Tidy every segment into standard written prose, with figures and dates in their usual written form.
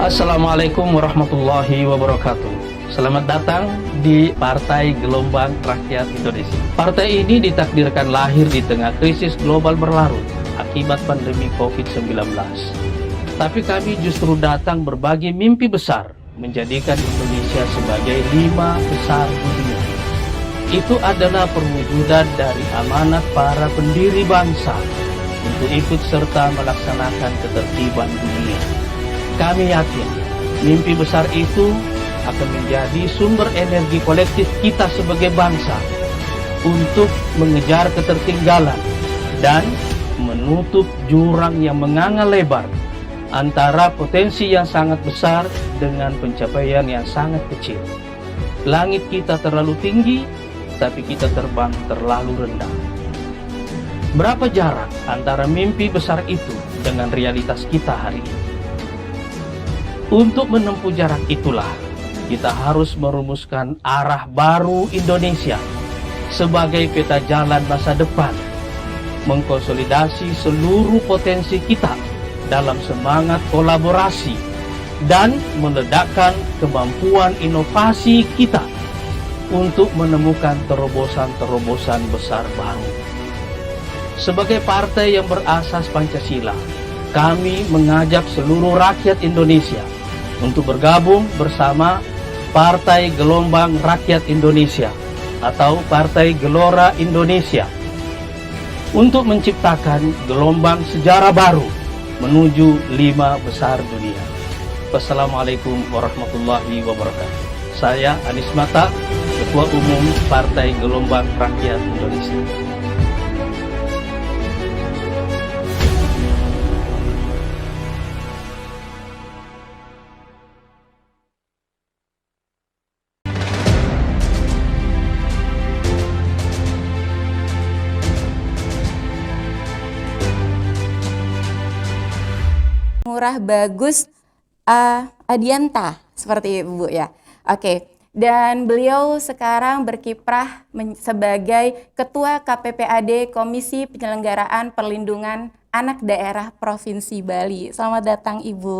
Assalamualaikum warahmatullahi wabarakatuh. Selamat datang di Partai Gelombang Rakyat Indonesia. Partai ini ditakdirkan lahir di tengah krisis global berlarut akibat pandemi COVID-19. Tapi kami justru datang berbagi mimpi besar menjadikan Indonesia sebagai 5 besar dunia. Itu adalah perwujudan dari amanat para pendiri bangsa untuk ikut serta melaksanakan ketertiban dunia. Kami yakin mimpi besar itu akan menjadi sumber energi kolektif kita sebagai bangsa untuk mengejar ketertinggalan dan menutup jurang yang menganga lebar antara potensi yang sangat besar dengan pencapaian yang sangat kecil. Langit kita terlalu tinggi, tapi kita terbang terlalu rendah. Berapa jarak antara mimpi besar itu dengan realitas kita hari ini? Untuk menempuh jarak itulah, kita harus merumuskan arah baru Indonesia sebagai peta jalan masa depan, mengkonsolidasi seluruh potensi kita dalam semangat kolaborasi, dan meledakkan kemampuan inovasi kita untuk menemukan terobosan-terobosan besar baru. Sebagai partai yang berasas Pancasila, kami mengajak seluruh rakyat Indonesia untuk bergabung bersama Partai Gelombang Rakyat Indonesia atau Partai Gelora Indonesia untuk menciptakan gelombang sejarah baru menuju 5 besar dunia. Wassalamualaikum warahmatullahi wabarakatuh. Saya Anies Mata, Ketua Umum Partai Gelombang Rakyat Indonesia. Murah Bagus Adianta, seperti Ibu ya. Oke, dan beliau sekarang berkiprah sebagai Ketua KPPAD Komisi Penyelenggaraan Perlindungan Anak Daerah Provinsi Bali. Selamat datang Ibu.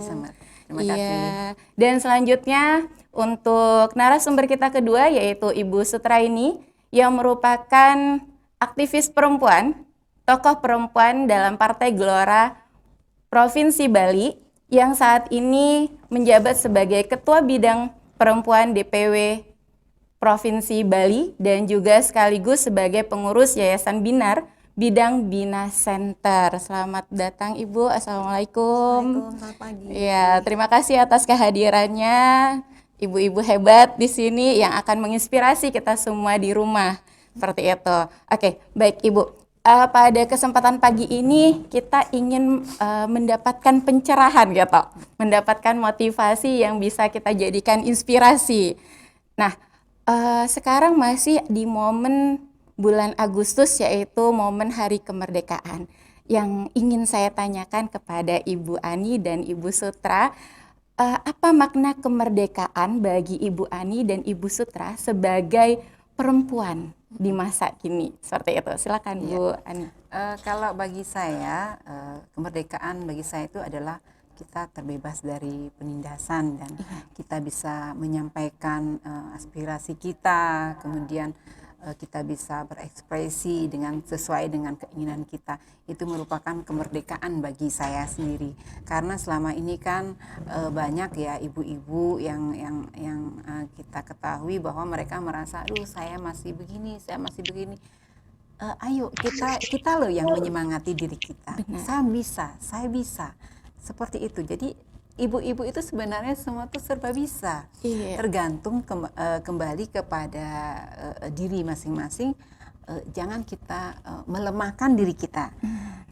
Selamat pagi, terima kasih. Dan selanjutnya untuk narasumber kita kedua yaitu Ibu Sutraini yang merupakan aktivis perempuan, tokoh perempuan dalam Partai Gelora Provinsi Bali yang saat ini menjabat sebagai Ketua Bidang Perempuan DPW Provinsi Bali dan juga sekaligus sebagai pengurus Yayasan Binar Bidang Bina Center. Selamat datang Ibu. Assalamualaikum. Selamat pagi. Ya, terima kasih atas kehadirannya. Ibu-ibu hebat di sini yang akan menginspirasi kita semua di rumah. Seperti itu. Oke, baik Ibu. Pada kesempatan pagi ini kita ingin mendapatkan pencerahan gitu, mendapatkan motivasi yang bisa kita jadikan inspirasi. Nah, sekarang masih di momen bulan Agustus yaitu momen Hari Kemerdekaan. Yang ingin saya tanyakan kepada Ibu Ani dan Ibu Sutra, apa makna kemerdekaan bagi Ibu Ani dan Ibu Sutra sebagai perempuan di masa kini, seperti itu. Silakan Bu Ani. Kalau bagi saya, kemerdekaan bagi saya itu adalah kita terbebas dari penindasan dan kita bisa menyampaikan aspirasi kita, kemudian kita bisa berekspresi sesuai dengan keinginan kita. Itu merupakan kemerdekaan bagi saya sendiri. Karena selama ini kan banyak ya ibu-ibu yang kita ketahui bahwa mereka merasa, aduh saya masih begini, saya masih begini. Ayo kita loh yang menyemangati diri kita. Benar. Saya bisa. Seperti itu. Jadi ibu-ibu itu sebenarnya semua tuh serba bisa, tergantung kembali kepada diri masing-masing. Jangan kita melemahkan diri kita.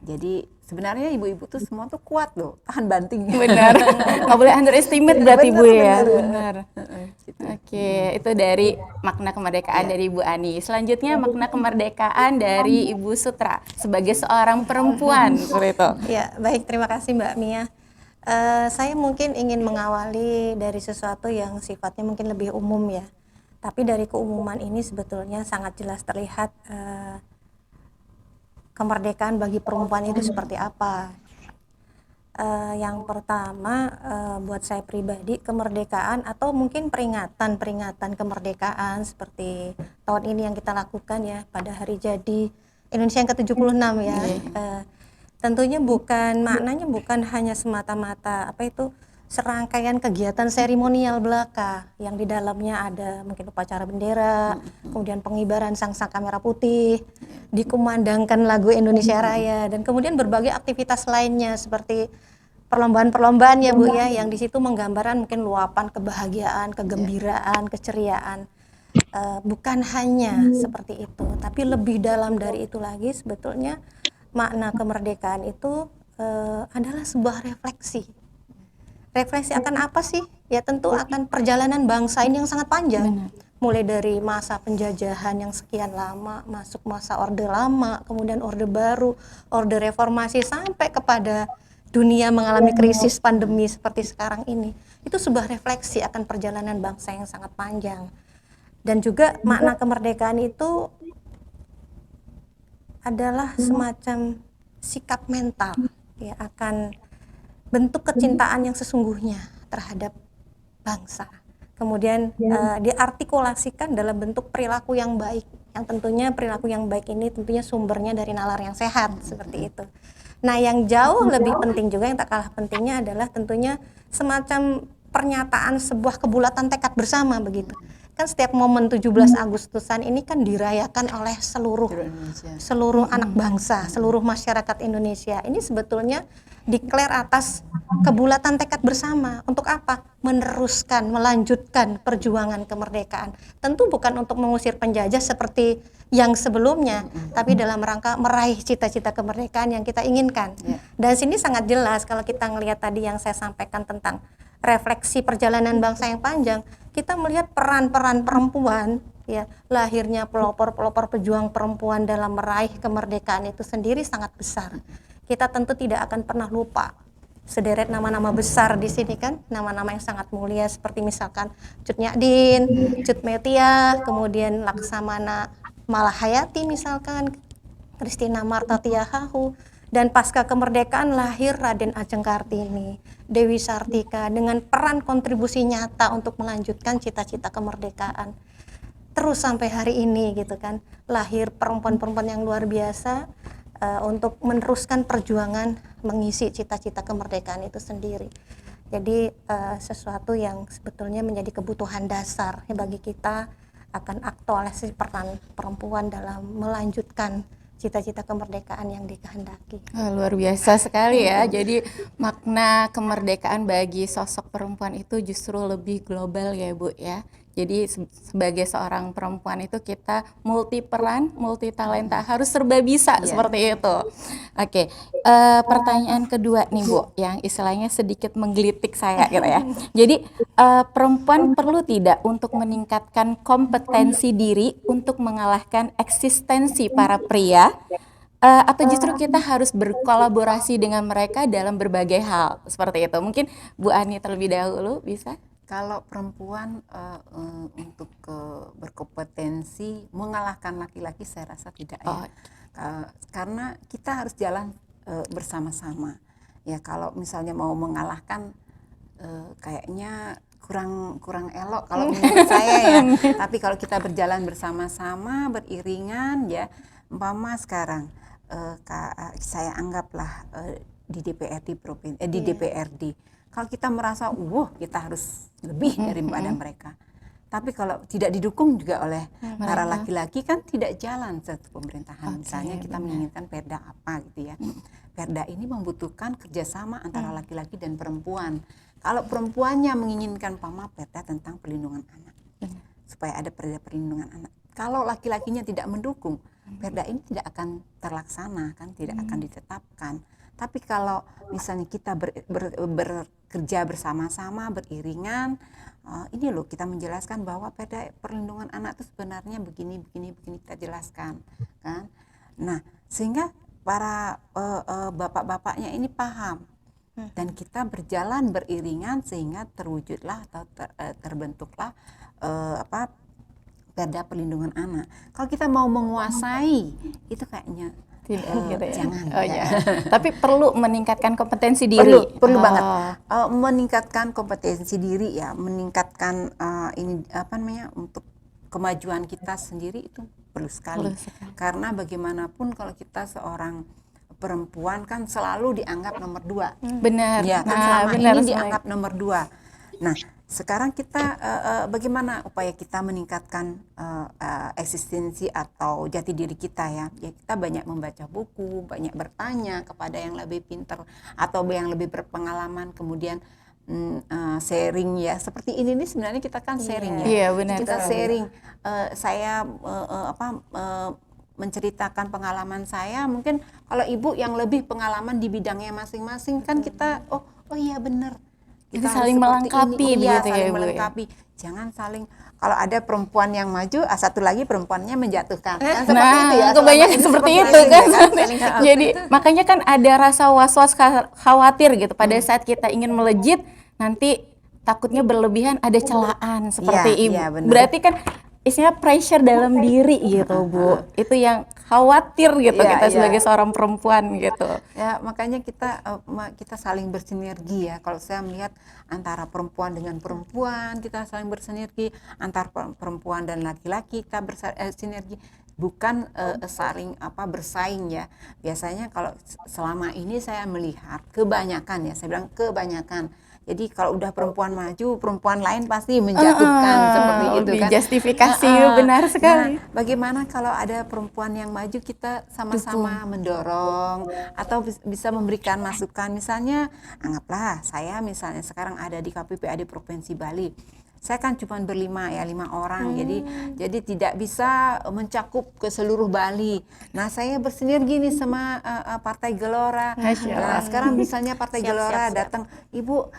Jadi sebenarnya ibu-ibu tuh semua tuh kuat loh, tahan banting. Benar, nggak boleh underestimate berarti Bu ya. Benar. Gitu. Oke, itu dari makna kemerdekaan dari Ibu Ani. Selanjutnya makna kemerdekaan dari Ibu Sutra sebagai seorang perempuan, seperti itu. Ya, baik, terima kasih Mbak Mia. Saya mungkin ingin mengawali dari sesuatu yang sifatnya mungkin lebih umum ya. Tapi dari keumuman ini sebetulnya sangat jelas terlihat kemerdekaan bagi perempuan itu seperti apa. Yang pertama, buat saya pribadi, kemerdekaan atau mungkin peringatan kemerdekaan seperti tahun ini yang kita lakukan ya pada hari jadi Indonesia yang ke-76 ya. Tentunya maknanya bukan hanya semata-mata serangkaian kegiatan seremonial belaka yang di dalamnya ada mungkin upacara bendera, kemudian pengibaran sang-saka merah putih, dikumandangkan lagu Indonesia Raya, dan kemudian berbagai aktivitas lainnya seperti perlombaan-perlombaan ya Bu ya, yang di situ menggambarkan mungkin luapan kebahagiaan, kegembiraan, keceriaan. Bukan hanya seperti itu, tapi lebih dalam dari itu lagi sebetulnya makna kemerdekaan itu adalah sebuah refleksi. Refleksi akan apa sih? Ya tentu akan perjalanan bangsa ini yang sangat panjang. Mulai dari masa penjajahan yang sekian lama, masuk masa Orde Lama, kemudian Orde Baru, Orde Reformasi, sampai kepada dunia mengalami krisis pandemi seperti sekarang ini. Itu sebuah refleksi akan perjalanan bangsa yang sangat panjang. Dan juga makna kemerdekaan itu adalah semacam sikap mental ya, akan bentuk kecintaan yang sesungguhnya terhadap bangsa. Kemudian diartikulasikan dalam bentuk perilaku yang baik, yang tentunya perilaku yang baik ini tentunya sumbernya dari nalar yang sehat seperti itu. Nah, yang jauh lebih penting juga, yang tak kalah pentingnya adalah tentunya semacam pernyataan sebuah kebulatan tekad bersama begitu. Kan setiap momen 17 Agustusan ini kan dirayakan oleh seluruh anak bangsa, seluruh masyarakat Indonesia. Ini sebetulnya declare atas kebulatan tekad bersama. Untuk apa? Meneruskan, melanjutkan perjuangan kemerdekaan. Tentu bukan untuk mengusir penjajah seperti yang sebelumnya, tapi dalam rangka meraih cita-cita kemerdekaan yang kita inginkan. Dan sini sangat jelas kalau kita ngelihat tadi yang saya sampaikan tentang refleksi perjalanan bangsa yang panjang, kita melihat peran-peran perempuan, ya, lahirnya pelopor-pelopor pejuang perempuan dalam meraih kemerdekaan itu sendiri sangat besar. Kita tentu tidak akan pernah lupa sederet nama-nama besar di sini kan, nama-nama yang sangat mulia seperti misalkan Cut Nyadin, Cut Metia, kemudian Laksamana Malahayati misalkan, Christina Marta Tiahahu, dan pasca kemerdekaan lahir Raden Ajeng Kartini, Dewi Sartika dengan peran kontribusi nyata untuk melanjutkan cita-cita kemerdekaan. Terus sampai hari ini gitu kan, lahir perempuan-perempuan yang luar biasa untuk meneruskan perjuangan mengisi cita-cita kemerdekaan itu sendiri. Jadi sesuatu yang sebetulnya menjadi kebutuhan dasar ya, bagi kita akan aktualisasi peran perempuan dalam melanjutkan cita-cita kemerdekaan yang dikehendaki. Luar biasa sekali ya. Jadi makna kemerdekaan bagi sosok perempuan itu justru lebih global ya Bu ya. Jadi sebagai seorang perempuan itu kita multi peran, multi talenta, harus serba bisa seperti itu. Oke, pertanyaan kedua nih Bu, yang istilahnya sedikit menggelitik saya gitu ya. Jadi perempuan perlu tidak untuk meningkatkan kompetensi diri untuk mengalahkan eksistensi para pria? Atau justru kita harus berkolaborasi dengan mereka dalam berbagai hal seperti itu? Mungkin Bu Ani terlebih dahulu bisa? Kalau perempuan untuk berkompetensi mengalahkan laki-laki, saya rasa tidak ya. Karena kita harus jalan bersama-sama. Ya kalau misalnya mau mengalahkan kayaknya kurang elok kalau menurut saya ya. Tapi kalau kita berjalan bersama-sama, beriringan ya, umpama sekarang saya anggaplah di DPRD di DPRD. Kalau kita merasa, kita harus lebih daripada mereka. Tapi kalau tidak didukung juga oleh para laki-laki kan tidak jalan satu pemerintahan. Misalnya kita menginginkan perda apa gitu ya. Perda ini membutuhkan kerjasama antara laki-laki dan perempuan. Kalau perempuannya menginginkan perda tentang perlindungan anak, supaya ada perda perlindungan anak. Kalau laki-lakinya tidak mendukung, perda ini tidak akan terlaksana, kan tidak akan ditetapkan. Tapi kalau misalnya kita bekerja bersama-sama, beriringan, ini loh kita menjelaskan bahwa perda perlindungan anak itu sebenarnya begini kita jelaskan, kan? Nah, sehingga para bapak-bapaknya ini paham dan kita berjalan beriringan sehingga terwujudlah atau terbentuklah perda perlindungan anak. Kalau kita mau menguasai itu kayaknya Tidak gitu ya. Jangan, Oh ya. ya. Tapi perlu meningkatkan kompetensi diri. Perlu Oh. banget. Meningkatkan kompetensi diri ya, meningkatkan ini apa namanya, untuk kemajuan kita sendiri itu perlu sekali. Perlu sekali. Karena bagaimanapun kalau kita seorang perempuan kan selalu dianggap nomor 2. Benar. Ya, kan Nah, selama benar ini sekali. dianggap nomor 2. Nah, sekarang kita bagaimana upaya kita meningkatkan eksistensi atau jati diri kita ya? Ya kita banyak membaca buku, banyak bertanya kepada yang lebih pintar atau yang lebih berpengalaman, kemudian sharing ya. Seperti ini nih sebenarnya kita kan sharing ya. Iya, benar Kita sekali. sharing. Saya menceritakan pengalaman saya, mungkin kalau ibu yang lebih pengalaman di bidangnya masing-masing kan kita oh iya benar. Itu Kita harus saling seperti melengkapi ini. Iya, begitu ya, saling Ibu ya? melengkapi. Jangan saling, kalau ada perempuan yang maju, satu lagi perempuannya menjatuhkan. Kan seperti Nah, itu ya. selama kebanyakan ini seperti seperti itu itu kan. ya saling Jadi makanya kan ada rasa was-was khawatir gitu pada saat kita ingin melejit, nanti takutnya berlebihan ada celaan seperti Iya, ibu. iya, benar. Berarti kan isinya pressure dalam diri gitu Bu. Itu yang khawatir gitu Iya, kita iya. sebagai seorang perempuan gitu. Ya, makanya kita saling bersinergi ya. Kalau saya melihat antara perempuan dengan perempuan, kita saling bersinergi, antar perempuan dan laki-laki kita bersinergi, bukan saling bersaing ya. Biasanya kalau selama ini saya melihat kebanyakan ya, saya bilang kebanyakan. Jadi kalau udah perempuan maju, perempuan lain pasti menjatuhkan seperti itu kan. Justifikasi benar sekali. Nah, bagaimana kalau ada perempuan yang maju, kita sama-sama mendorong atau bisa memberikan masukan. Misalnya, anggaplah saya misalnya sekarang ada di KPPAD Provinsi Bali. Saya kan cuma berlima ya, 5 orang. Jadi tidak bisa mencakup ke seluruh Bali. Nah, saya bersinergi nih sama Partai Gelora. Masya Allah. Nah, sekarang misalnya Partai Siap, Gelora siap. datang, Ibu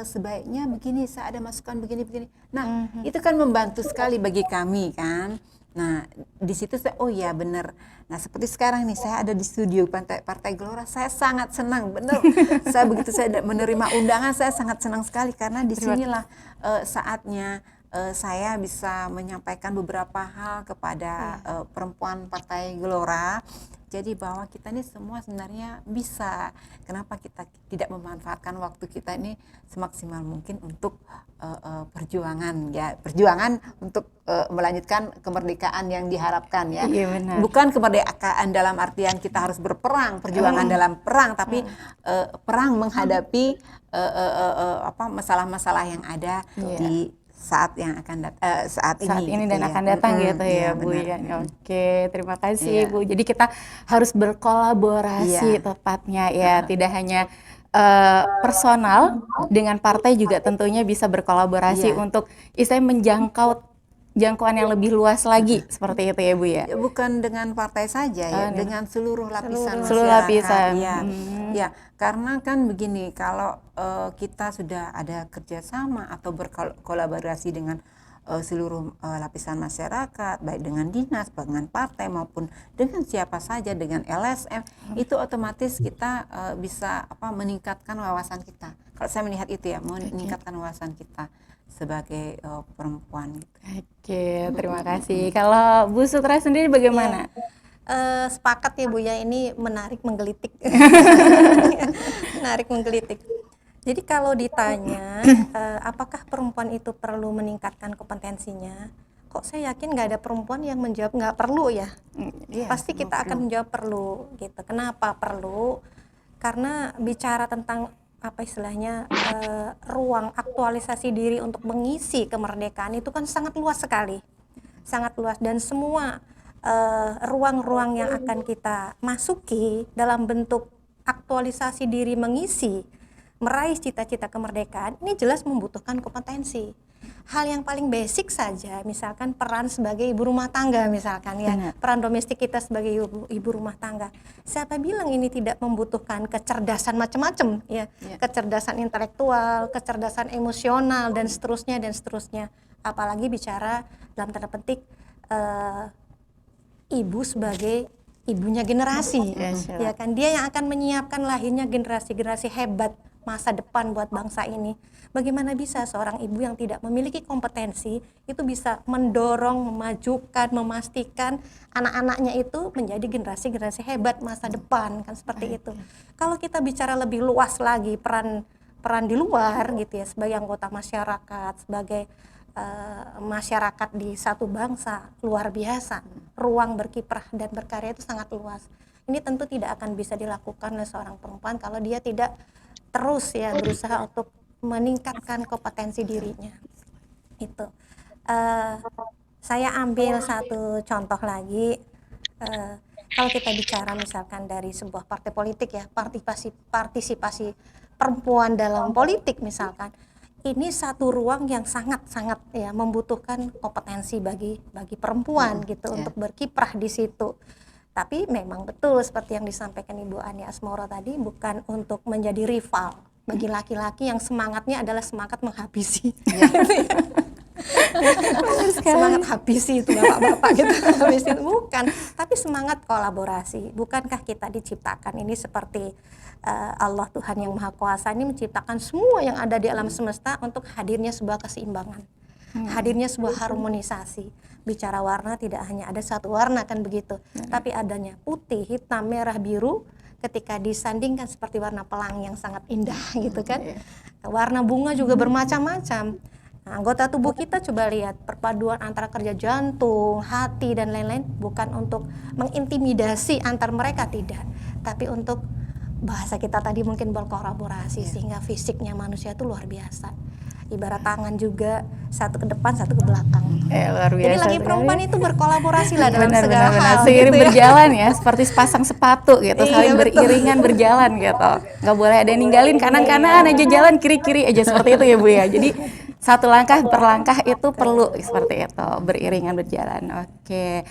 sebaiknya begini, saya ada masukan begini. Nah, itu kan membantu sekali bagi kami kan. Nah, di situ saya, oh ya benar. Nah, seperti sekarang nih, saya ada di studio Partai Gelora, saya sangat senang, benar. Saya begitu saya menerima undangan, saya sangat senang sekali karena di sinilah saatnya saya bisa menyampaikan beberapa hal kepada perempuan Partai Gelora. Jadi bahwa kita ini semua sebenarnya bisa. Kenapa kita tidak memanfaatkan waktu kita ini semaksimal mungkin untuk perjuangan ya, perjuangan untuk melanjutkan kemerdekaan yang diharapkan ya. Iya, benar. Bukan kemerdekaan dalam artian kita harus berperang, perjuangan dalam perang, tapi perang menghadapi masalah-masalah yang ada di saat yang akan saat ini dan gitu ya. akan datang gitu Iya, ya Bu benar. ya. Oke, terima kasih Iya. Bu. Jadi kita harus berkolaborasi Iya. tepatnya ya, tidak hanya personal, dengan partai juga tentunya bisa berkolaborasi Iya. untuk istilahnya jangkauan yang lebih luas lagi seperti itu ya Bu ya. Ya, bukan dengan partai saja ya, dengan seluruh lapisan Seluruh masyarakat. lapisan. Ya, ya, karena kan begini, kalau kita sudah ada kerjasama atau berkolaborasi dengan seluruh lapisan masyarakat, baik dengan dinas, dengan partai maupun dengan siapa saja, dengan LSM, itu otomatis kita bisa meningkatkan wawasan kita. Kalau saya melihat itu ya, meningkatkan wawasan kita sebagai perempuan. Oke, terima kasih. Kalau Bu Sutra sendiri bagaimana? Sepakat ya Bu ya, ini menarik menggelitik. Menarik menggelitik. Jadi kalau ditanya apakah perempuan itu perlu meningkatkan kompetensinya, kok saya yakin nggak ada perempuan yang menjawab nggak perlu ya. Iya, Pasti kita akan menjawab perlu gitu. Kenapa perlu? Karena bicara tentang apa istilahnya ruang aktualisasi diri untuk mengisi kemerdekaan itu kan sangat luas sekali, sangat luas, dan semua ruang-ruang yang akan kita masuki dalam bentuk aktualisasi diri mengisi meraih cita-cita kemerdekaan ini jelas membutuhkan kompetensi. Hal yang paling basic saja, misalkan peran sebagai ibu rumah tangga misalkan ya, peran domestik kita sebagai ibu rumah tangga. Siapa bilang ini tidak membutuhkan kecerdasan macam-macam ya, kecerdasan intelektual, kecerdasan emosional dan seterusnya. Apalagi bicara dalam tanda petik ibu sebagai ibunya generasi, Masya Allah. ya kan, dia yang akan menyiapkan lahirnya generasi-generasi hebat masa depan buat bangsa ini. Bagaimana bisa seorang ibu yang tidak memiliki kompetensi itu bisa mendorong, memajukan, memastikan anak-anaknya itu menjadi generasi-generasi hebat masa depan, kan seperti itu. Kalau kita bicara lebih luas lagi peran di luar gitu ya, sebagai anggota masyarakat, sebagai masyarakat di satu bangsa, luar biasa. Ruang berkiprah dan berkarya itu sangat luas. Ini tentu tidak akan bisa dilakukan oleh seorang perempuan kalau dia tidak terus ya berusaha untuk meningkatkan kompetensi dirinya. Itu. Saya ambil satu contoh lagi. Kalau kita bicara misalkan dari sebuah partai politik ya, partisipasi perempuan dalam politik misalkan, ini satu ruang yang sangat-sangat ya membutuhkan kompetensi bagi perempuan gitu untuk berkiprah di situ. Tapi memang betul seperti yang disampaikan Ibu Ani Asmoro tadi, bukan untuk menjadi rival bagi laki-laki yang semangatnya adalah semangat menghabisi. Semangat habisi itu bapak-bapak gitu, habisin, bukan, tapi semangat kolaborasi. Bukankah kita diciptakan ini seperti Allah Tuhan yang Maha Kuasa ini menciptakan semua yang ada di alam semesta untuk hadirnya sebuah keseimbangan, hadirnya sebuah harmonisasi. Bicara warna tidak hanya ada satu warna kan begitu, tapi adanya putih, hitam, merah, biru ketika disandingkan seperti warna pelangi yang sangat indah gitu kan. Warna bunga juga bermacam-macam. Nah, anggota tubuh kita coba lihat perpaduan antara kerja jantung, hati dan lain-lain, bukan untuk mengintimidasi antar mereka, tidak, tapi untuk bahasa kita tadi mungkin berkolaborasi sehingga fisiknya manusia itu luar biasa. Ibarat tangan juga, satu ke depan, satu ke belakang. Luar biasa. Jadi lagi perempuan itu berkolaborasi lah dalam segala hal. Seiring gitu ya. berjalan ya, seperti sepasang sepatu gitu, saling beriringan berjalan gitu. Nggak boleh ada yang ninggalin kanan-kanan aja jalan, kiri-kiri aja seperti itu ya Bu ya. Jadi satu langkah per langkah itu perlu seperti itu, beriringan berjalan. Oke.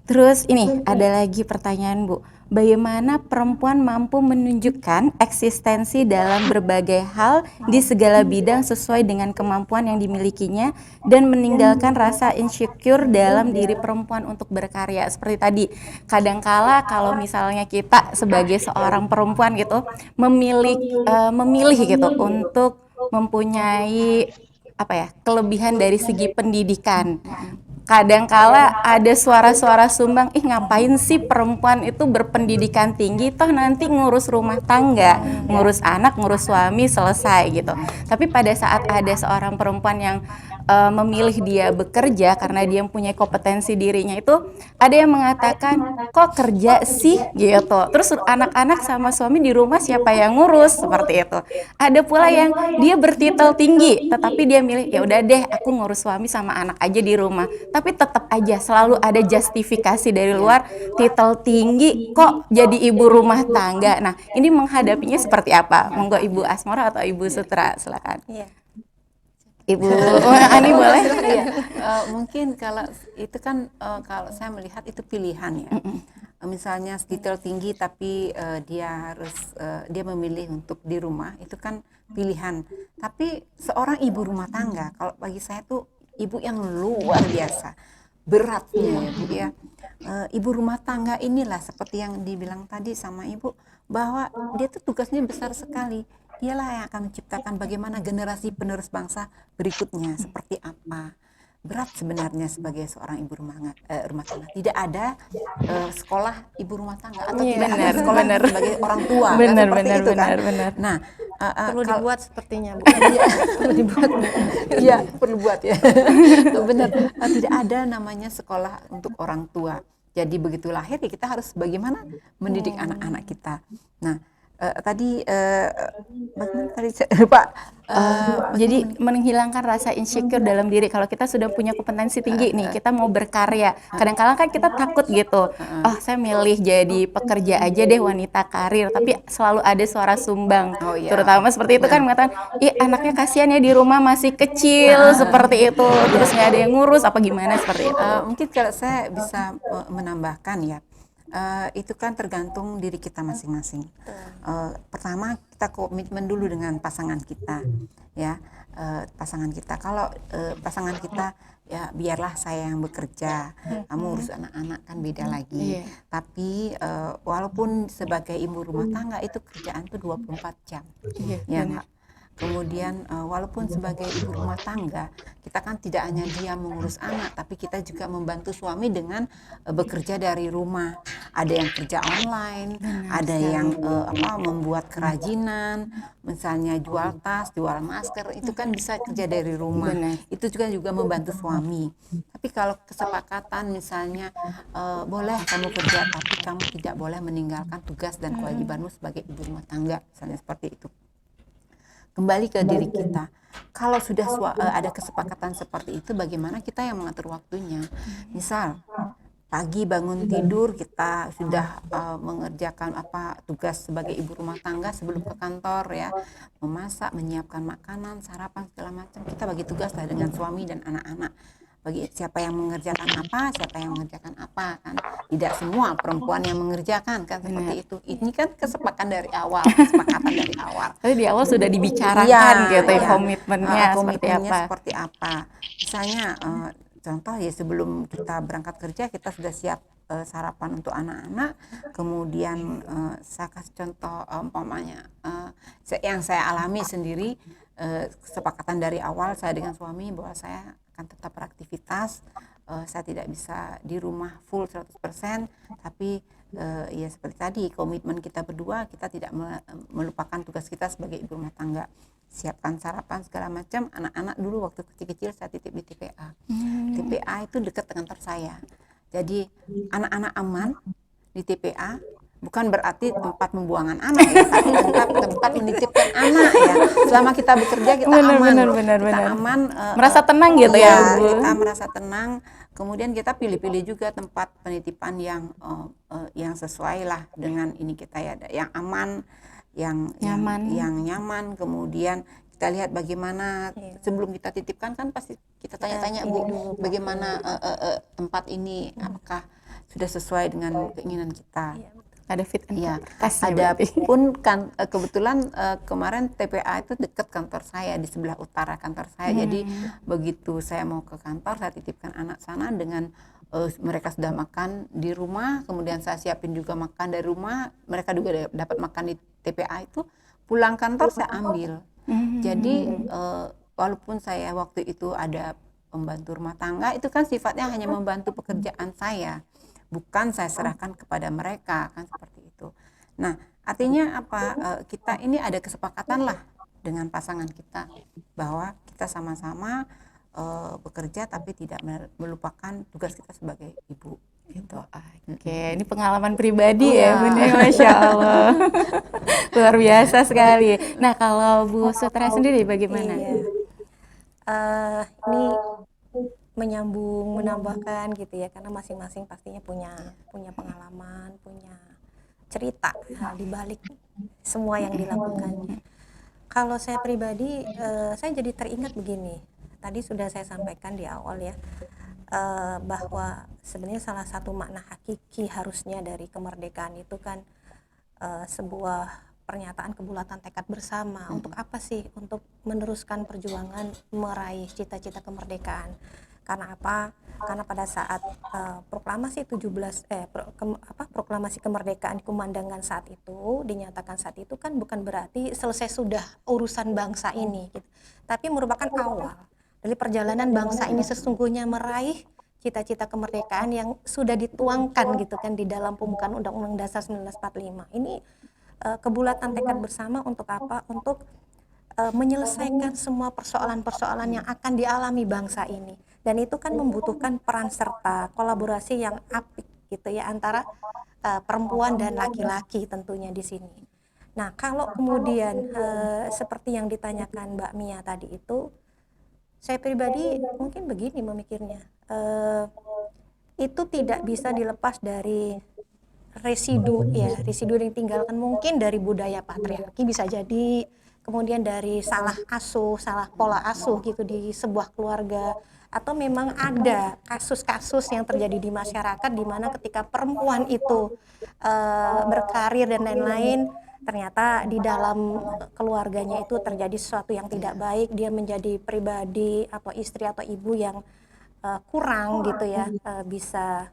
Terus ini ada lagi pertanyaan Bu. Bagaimana perempuan mampu menunjukkan eksistensi dalam berbagai hal di segala bidang sesuai dengan kemampuan yang dimilikinya dan meninggalkan rasa insecure dalam diri perempuan untuk berkarya. Seperti tadi, kadangkala kalau misalnya kita sebagai seorang perempuan gitu memilih gitu untuk mempunyai kelebihan dari segi pendidikan. Kadangkala ada suara-suara sumbang, ngapain sih perempuan itu berpendidikan tinggi, toh nanti ngurus rumah tangga, ngurus anak, ngurus suami, selesai gitu. Tapi pada saat ada seorang perempuan yang memilih dia bekerja karena dia mempunyai kompetensi dirinya, itu ada yang mengatakan, kok kerja sih gitu, terus anak-anak sama suami di rumah siapa yang ngurus, seperti itu. Ada pula yang dia bertitel tinggi tetapi dia milih, ya udah deh aku ngurus suami sama anak aja di rumah. Tapi tetap aja selalu ada justifikasi dari luar, titel tinggi kok jadi ibu rumah tangga. Nah, ini menghadapinya seperti apa? Monggo Ibu Asmoro atau Ibu Sutra, silakan. Ibu Ani boleh? Mungkin kalau itu kan kalau saya melihat itu pilihan ya. Misalnya detail tinggi tapi dia harus dia memilih untuk di rumah, itu kan pilihan. Tapi seorang ibu rumah tangga, kalau bagi saya tuh ibu yang luar biasa beratnya ya Bu ya. Ibu rumah tangga inilah seperti yang dibilang tadi sama Ibu, bahwa dia tuh tugasnya besar sekali. Dialah yang akan menciptakan bagaimana generasi penerus bangsa berikutnya seperti apa. Berat sebenarnya sebagai seorang ibu rumah tangga. Tidak ada sekolah ibu rumah tangga atau tidak ada sekolah sebagai orang tua. Benar. Nah, Perlu dibuat sepertinya Bu. perlu dibuat. Iya, perlu buat ya. Benar. Tidak ada namanya sekolah untuk orang tua. Jadi begitu lahir ya kita harus bagaimana mendidik anak-anak kita. Nah, tadi saya lupa. Jadi menghilangkan rasa insecure dalam diri. Kalau kita sudah punya kompetensi tinggi nih, kita mau berkarya. Kadang-kadang kan kita takut gitu. Saya milih jadi pekerja aja deh, wanita karir. Tapi selalu ada suara sumbang. Terutama seperti itu kan mengatakan, anaknya kasihan ya di rumah masih kecil seperti itu. Terus nggak ada yang ngurus apa gimana seperti itu. Mungkin kalau saya bisa menambahkan ya. Itu kan tergantung diri kita masing-masing. Pertama kita komitmen dulu dengan pasangan kita, ya. Pasangan kita, kalau pasangan kita ya biarlah saya yang bekerja, kamu urus anak-anak, kan beda lagi. Tapi walaupun sebagai ibu rumah tangga itu kerjaan tuh 24 jam, ya Mbak. Kemudian walaupun sebagai ibu rumah tangga kita kan tidak hanya dia mengurus anak, tapi kita juga membantu suami dengan bekerja dari rumah. Ada yang kerja online, ada yang membuat kerajinan, misalnya jual tas, jual masker, itu kan bisa kerja dari rumah. Itu juga membantu suami. Tapi kalau kesepakatan misalnya boleh kamu kerja, tapi kamu tidak boleh meninggalkan tugas dan kewajibanmu sebagai ibu rumah tangga, misalnya seperti itu. Kembali ke diri kita. Kalau sudah ada kesepakatan seperti itu, bagaimana kita yang mengatur waktunya? Misal pagi bangun tidur kita sudah mengerjakan tugas sebagai ibu rumah tangga sebelum ke kantor, ya, memasak, menyiapkan makanan, sarapan, segala macam. Kita bagi tugas lah dengan suami dan anak-anak. Bagi siapa yang mengerjakan apa, siapa yang mengerjakan apa, kan tidak semua perempuan yang mengerjakan, kan seperti itu. Ini kan kesepakatan dari awal. Tapi di awal sudah dibicarakan gitu ya, komitmennya seperti apa. Misalnya contoh ya, sebelum kita berangkat kerja kita sudah siap sarapan untuk anak-anak. Kemudian saya kasih contoh umpamanya yang saya alami sendiri, kesepakatan dari awal saya dengan suami bahwa saya akan tetap beraktivitas, saya tidak bisa di rumah full 100%, tapi ya seperti tadi komitmen kita berdua, kita tidak melupakan tugas kita sebagai ibu rumah tangga. Siapkan sarapan segala macam. Anak-anak dulu waktu kecil-kecil saya titip di TPA. TPA itu dekat dengan kantor saya, jadi anak-anak aman di TPA. Bukan berarti tempat pembuangan anak ya, tapi tempat menitipkan anak ya. Selama kita bekerja kita aman, aman, merasa tenang gitu ya, Bu. Kita merasa tenang. Kemudian kita pilih-pilih juga tempat penitipan yang sesuai lah dengan ini kita ya, yang aman, yang nyaman. Kemudian kita lihat bagaimana sebelum kita titipkan, kan pasti kita tanya-tanya, Bu, bagaimana tempat ini, apakah sudah sesuai dengan keinginan kita. Ada fit and ada pun kan kebetulan kemarin TPA itu dekat kantor saya, di sebelah utara kantor saya. Jadi begitu saya mau ke kantor, saya titipkan anak sana dengan mereka sudah makan di rumah, kemudian saya siapin juga makan dari rumah, mereka juga dapat makan di TPA itu. Pulang kantor saya ambil. Jadi walaupun saya waktu itu ada pembantu rumah tangga, itu kan sifatnya hanya membantu pekerjaan saya, bukan saya serahkan kepada mereka, kan seperti itu. Nah, artinya apa? Kita ini ada kesepakatan lah dengan pasangan kita bahwa kita sama-sama bekerja tapi tidak melupakan tugas kita sebagai ibu. Gitu. Oke, ini pengalaman pribadi ya, Bunda, Masya Allah. Luar biasa sekali. Nah, kalau Bu Sutra sendiri bagaimana? Ini menyambung, menambahkan gitu ya, karena masing-masing pastinya punya pengalaman, punya cerita di balik semua yang dilakukan. Kalau saya pribadi, saya jadi teringat begini. Tadi sudah saya sampaikan di awal ya, bahwa sebenarnya salah satu makna hakiki harusnya dari kemerdekaan itu kan sebuah pernyataan kebulatan tekad bersama. Untuk apa sih? Untuk meneruskan perjuangan meraih cita-cita kemerdekaan. Karena apa? Karena pada saat proklamasi proklamasi kemerdekaan dikumandangkan saat itu, dinyatakan saat itu, kan bukan berarti selesai sudah urusan bangsa ini gitu. Tapi merupakan awal dari perjalanan bangsa ini sesungguhnya meraih cita-cita kemerdekaan yang sudah dituangkan gitu kan di dalam pembukaan Undang-Undang Dasar 1945. Ini kebulatan tekad bersama untuk apa? Untuk menyelesaikan semua persoalan-persoalan yang akan dialami bangsa ini. Dan itu kan membutuhkan peran serta kolaborasi yang apik gitu ya antara perempuan dan laki-laki tentunya di sini. Nah, kalau kemudian seperti yang ditanyakan Mbak Mia tadi itu, saya pribadi mungkin begini memikirnya, itu tidak bisa dilepas dari residu yang ditinggalkan mungkin dari budaya patriarki bisa jadi, kemudian dari salah pola asuh gitu di sebuah keluarga, atau memang ada kasus-kasus yang terjadi di masyarakat di mana ketika perempuan itu berkarir dan lain-lain, ternyata di dalam keluarganya itu terjadi sesuatu yang tidak baik, dia menjadi pribadi atau istri atau ibu yang kurang gitu ya, bisa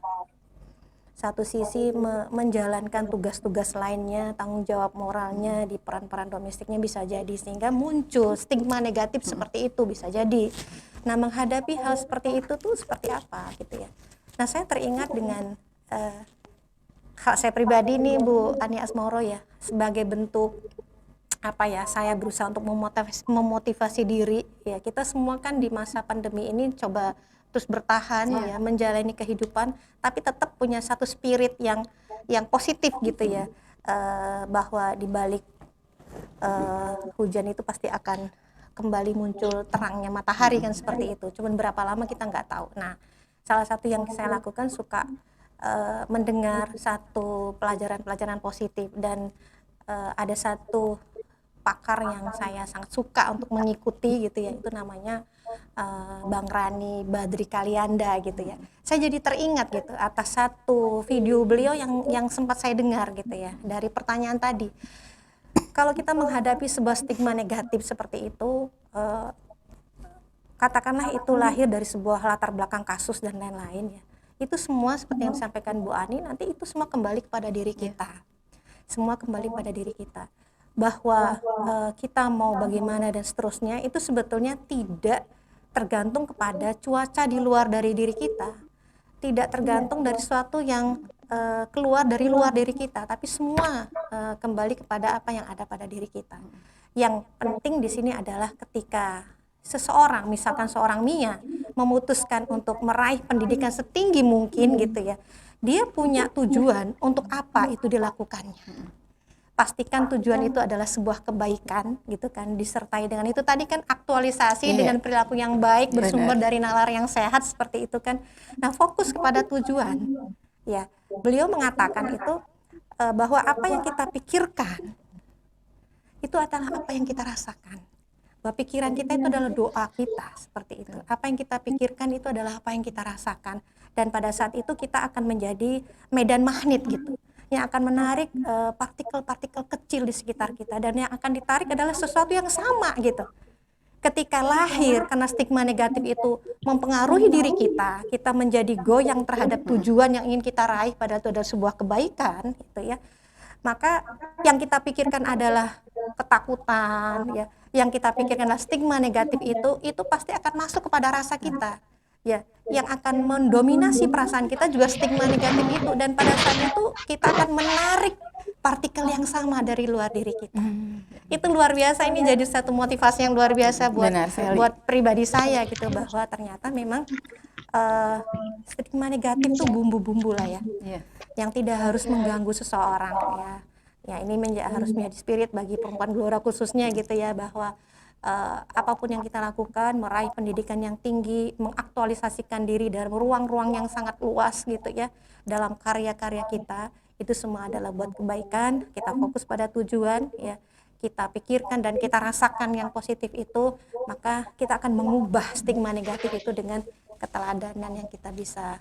satu sisi menjalankan tugas-tugas lainnya, tanggung jawab moralnya di peran-peran domestiknya bisa jadi, sehingga muncul stigma negatif seperti itu bisa jadi. Nah, menghadapi hal seperti itu tuh seperti apa gitu ya. Nah, saya teringat dengan hak saya pribadi nih Bu Ani Asmoro ya, sebagai bentuk apa ya, saya berusaha untuk memotivasi diri ya. Kita semua kan di masa pandemi ini coba terus bertahan ya, menjalani kehidupan, tapi tetap punya satu spirit yang positif gitu ya, bahwa di balik hujan itu pasti akan kembali muncul terangnya matahari kan, seperti itu. Cuman berapa lama kita nggak tahu. Nah, salah satu yang saya lakukan suka mendengar satu pelajaran-pelajaran positif, dan ada satu pakar yang saya sangat suka untuk mengikuti gitu ya, itu namanya Bang Rani Badri Kalianda gitu ya. Saya jadi teringat gitu atas satu video beliau yang sempat saya dengar gitu ya, dari pertanyaan tadi. Kalau kita menghadapi sebuah stigma negatif seperti itu, katakanlah itu lahir dari sebuah latar belakang kasus dan lain-lain ya, itu semua seperti yang disampaikan Bu Ani, nanti itu semua kembali kepada diri kita. Semua kembali pada diri kita. Bahwa kita mau bagaimana dan seterusnya itu sebetulnya tidak tergantung kepada cuaca di luar dari diri kita, tidak tergantung dari sesuatu yang keluar dari luar diri kita, tapi semua kembali kepada apa yang ada pada diri kita. Yang penting di sini adalah ketika seseorang, misalkan seorang Mia, memutuskan untuk meraih pendidikan setinggi mungkin gitu ya, dia punya tujuan untuk apa itu dilakukannya. Pastikan tujuan itu adalah sebuah kebaikan gitu kan, disertai dengan itu tadi kan aktualisasi dengan perilaku yang baik, bersumber dari nalar yang sehat seperti itu kan. Nah, fokus kepada tujuan ya. Beliau mengatakan itu bahwa apa yang kita pikirkan itu adalah apa yang kita rasakan, bahwa pikiran kita itu adalah doa kita, seperti itu. Apa yang kita pikirkan itu adalah apa yang kita rasakan, dan pada saat itu kita akan menjadi medan magnet gitu, yang akan menarik partikel-partikel kecil di sekitar kita, dan yang akan ditarik adalah sesuatu yang sama gitu. Ketika lahir karena stigma negatif itu mempengaruhi diri kita, kita menjadi goyang terhadap tujuan yang ingin kita raih, padahal itu adalah sebuah kebaikan gitu ya. Maka yang kita pikirkan adalah ketakutan ya, yang kita pikirkan adalah stigma negatif itu pasti akan masuk kepada rasa kita. Ya, yang akan mendominasi perasaan kita juga stigma negatif itu, dan pada saat itu kita akan menarik partikel yang sama dari luar diri kita. Itu luar biasa, ini jadi satu motivasi yang luar biasa buat pribadi saya gitu, bahwa ternyata memang stigma negatif itu bumbu-bumbu lah ya, yang tidak harus mengganggu seseorang ya. Ya, ini harus menjadi spirit bagi perempuan Gelora khususnya gitu ya, bahwa apapun yang kita lakukan, meraih pendidikan yang tinggi, mengaktualisasikan diri dalam ruang-ruang yang sangat luas gitu ya, dalam karya-karya kita, itu semua adalah buat kebaikan. Kita fokus pada tujuan ya, kita pikirkan dan kita rasakan yang positif itu, maka kita akan mengubah stigma negatif itu dengan keteladanan yang kita bisa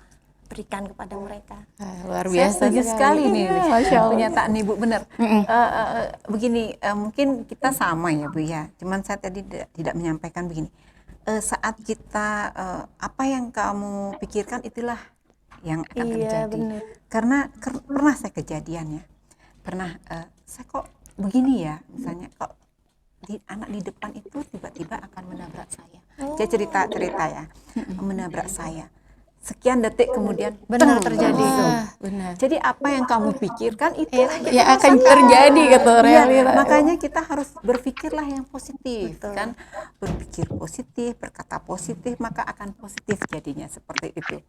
berikan kepada mereka. Luar biasa. Saya setuju sekali nih pernyataan Ibu, benar. Begini, mungkin kita sama ya Bu ya, cuman saya tadi tidak menyampaikan begini. Saat kita apa yang kamu pikirkan itulah yang akan terjadi. Bener. Karena pernah saya kejadian ya, saya kok begini ya, misalnya kok anak di depan itu tiba-tiba akan menabrak saya. Saya cerita ya, menabrak saya. Sekian detik kemudian benar terjadi. Benar. Jadi apa yang kamu pikirkan itu yang akan terjadi gitu realita. Makanya kita harus berpikirlah yang positif. Betul. Kan, berpikir positif, berkata positif, maka akan positif jadinya, seperti itu.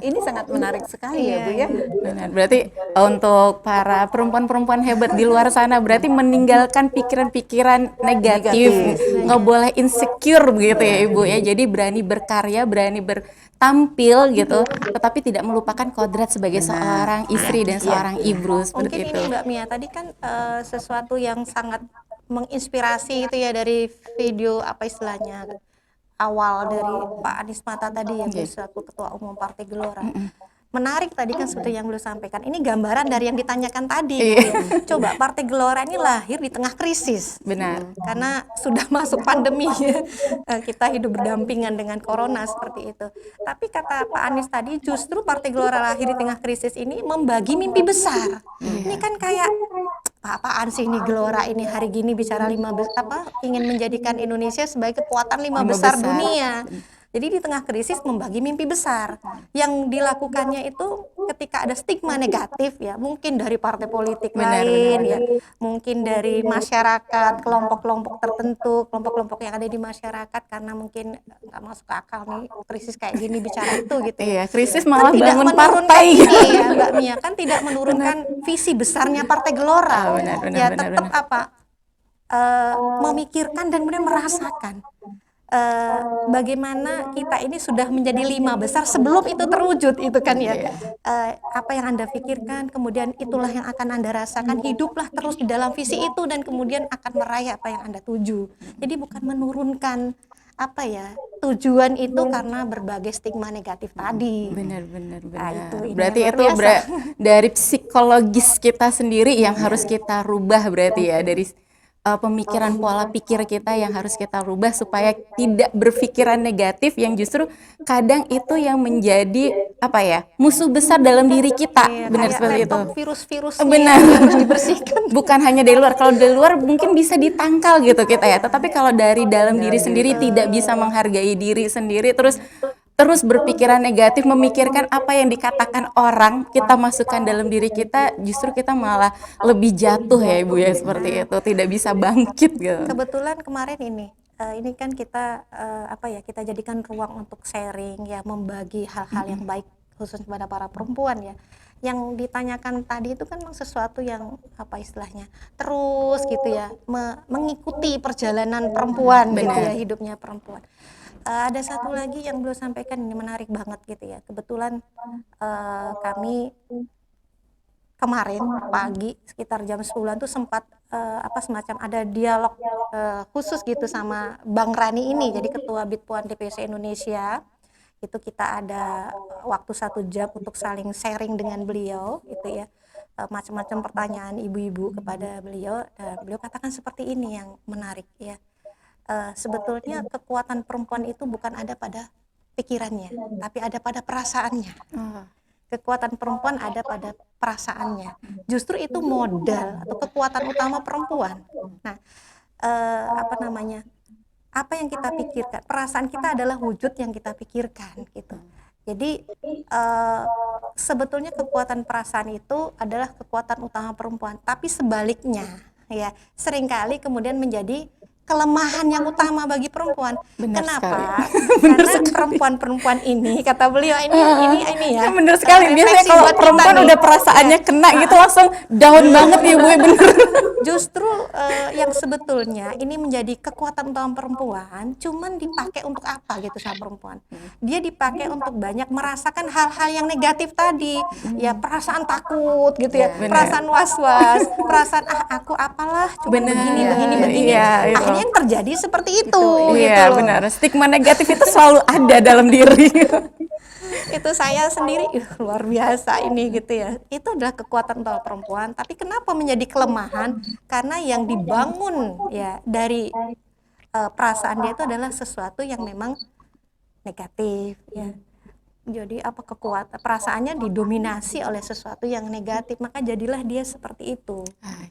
Ini sangat menarik sekali ya Bu ya. Benar. Berarti untuk para perempuan-perempuan hebat di luar sana, berarti meninggalkan pikiran-pikiran negatif. Nggak boleh insecure begitu ya Ibu ya. Jadi berani berkarya, berani bertampil gitu, tetapi tidak melupakan kodrat sebagai seorang istri dan seorang ibu, seperti mungkin itu. Ini Mbak Mia tadi kan sesuatu yang sangat menginspirasi itu ya, dari video apa istilahnya, awal dari Pak Anies Mata tadi ya, beliau selaku Ketua Umum Partai Gelora. Menarik tadi kan seperti yang beliau sampaikan. Ini gambaran dari yang ditanyakan tadi. Gitu ya. Coba Partai Gelora ini lahir di tengah krisis. Benar. Karena sudah masuk pandemi ya. Kita hidup berdampingan dengan corona seperti itu. Tapi kata Pak Anies tadi, justru Partai Gelora lahir di tengah krisis ini membagi mimpi besar. Ini kan kayak apaan sih ini Gelora ini hari gini bicara ingin menjadikan Indonesia sebagai kekuatan lima besar dunia. Jadi di tengah krisis membagi mimpi besar. Yang dilakukannya itu ketika ada stigma negatif ya, mungkin dari partai politik lain ya, mungkin dari masyarakat, kelompok-kelompok tertentu, kelompok-kelompok yang ada di masyarakat karena mungkin nggak masuk ke akal nih krisis kayak gini bicara itu gitu. Iya, krisis malah Kan tidak bangun menurunkan partai. ini ya Mbak Mia, kan tidak menurunkan visi besarnya Partai Gelora. Ya tetap memikirkan dan kemudian merasakan bagaimana kita ini sudah menjadi lima besar sebelum itu terwujud itu kan ya. Apa yang Anda pikirkan kemudian itulah yang akan Anda rasakan, hiduplah terus di dalam visi itu dan kemudian akan meraih apa yang Anda tuju. Jadi bukan menurunkan tujuan itu karena berbagai stigma negatif tadi. Benar. Itu Berarti itu dari psikologis kita sendiri yang harus kita rubah berarti ya, dari pemikiran pola pikir kita yang harus kita rubah supaya tidak berpikiran negatif yang justru kadang itu yang menjadi musuh besar dalam diri kita. Benar seperti itu. Virus-virusnya Benar. yang harus dibersihkan. Bukan hanya dari luar. Kalau dari luar mungkin bisa ditangkal gitu kita ya. Tetapi kalau dari dalam diri sendiri tidak bisa menghargai diri sendiri, terus berpikiran negatif, memikirkan apa yang dikatakan orang, kita masukkan dalam diri kita, justru kita malah lebih jatuh ya Ibu ya, seperti itu, tidak bisa bangkit gitu. Kebetulan kemarin ini kan kita kita jadikan ruang untuk sharing ya, membagi hal-hal yang baik khusus kepada para perempuan ya. Yang ditanyakan tadi itu kan memang sesuatu yang istilahnya terus gitu ya, mengikuti perjalanan perempuan gitu ya, hidupnya perempuan. Ada satu lagi yang beliau sampaikan ini menarik banget gitu ya. Kebetulan kami kemarin pagi sekitar jam 10-an tuh sempat semacam ada dialog khusus gitu sama Bang Rani ini, jadi Ketua Bitpuan DPC Indonesia. Itu kita ada waktu 1 jam untuk saling sharing dengan beliau gitu ya. Macam-macam pertanyaan ibu-ibu kepada beliau, dan beliau katakan seperti ini yang menarik ya. Sebetulnya kekuatan perempuan itu bukan ada pada pikirannya, tapi ada pada perasaannya. Kekuatan perempuan ada pada perasaannya. Justru itu modal atau kekuatan utama perempuan. Nah, apa yang kita pikirkan, perasaan kita adalah wujud yang kita pikirkan gitu. Jadi sebetulnya kekuatan perasaan itu adalah kekuatan utama perempuan, tapi sebaliknya ya seringkali kemudian menjadi kelemahan yang utama bagi perempuan. Kenapa? Karena perempuan-perempuan ini, kata beliau ini ya. Bener sekali. Biasanya kalau perempuan udah perasaannya kena gitu langsung down banget ya Bu, bener. Justru yang sebetulnya ini menjadi kekuatan utama perempuan, cuman dipakai untuk apa gitu sama perempuan? Dia dipakai untuk banyak merasakan hal-hal yang negatif tadi, ya perasaan takut gitu ya, perasaan was-was, perasaan aku apalah, cuma begini. Akhirnya yang terjadi seperti itu. Iya benar. Stigma negatif itu selalu ada dalam diri. Itu saya sendiri luar biasa ini gitu ya. Itu adalah kekuatan utama perempuan, tapi kenapa menjadi kelemahan? Karena yang dibangun ya dari perasaan dia itu adalah sesuatu yang memang negatif ya. Jadi kekuatan perasaannya didominasi oleh sesuatu yang negatif, maka jadilah dia seperti itu.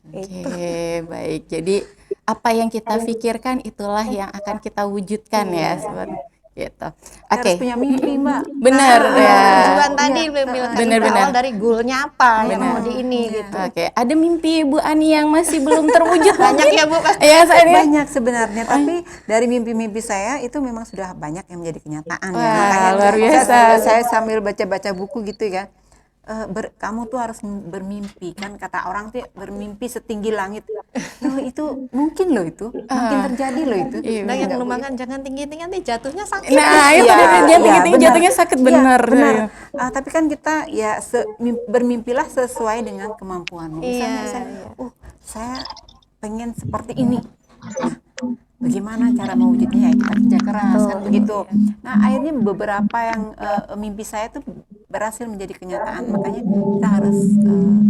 Oke, baik. Jadi apa yang kita pikirkan itulah yang akan kita wujudkan ya, sebenarnya. Gitu. Harus punya mimpi Mbak. Benar ya. Tujuan tadi benar dari goalnya apa yang mau di ini gitu. Oke, ada mimpi Bu Ani yang masih belum terwujud banyak ya Bu pasti. Ya, banyak sebenarnya, tapi dari mimpi-mimpi saya itu memang sudah banyak yang menjadi kenyataan. Wah, ya. Makanya luar biasa. Saya sambil baca-baca buku gitu ya. Kamu tuh harus bermimpi, kan kata orang tuh bermimpi setinggi langit. Loh itu mungkin loh itu mungkin terjadi loh itu. Nah yang lumayan jangan tinggi-tinggi nanti jatuhnya sakit. Nah itu dia tinggi-tinggi jatuhnya sakit, benar. Tapi kan kita ya bermimpilah sesuai dengan kemampuanmu. Misalnya saya pengen seperti ini. Nah, Bagaimana cara mewujudnya, ya kita kerja keras kan Betul, begitu. iya. Nah akhirnya beberapa yang mimpi saya tuh berhasil menjadi kenyataan. Makanya kita harus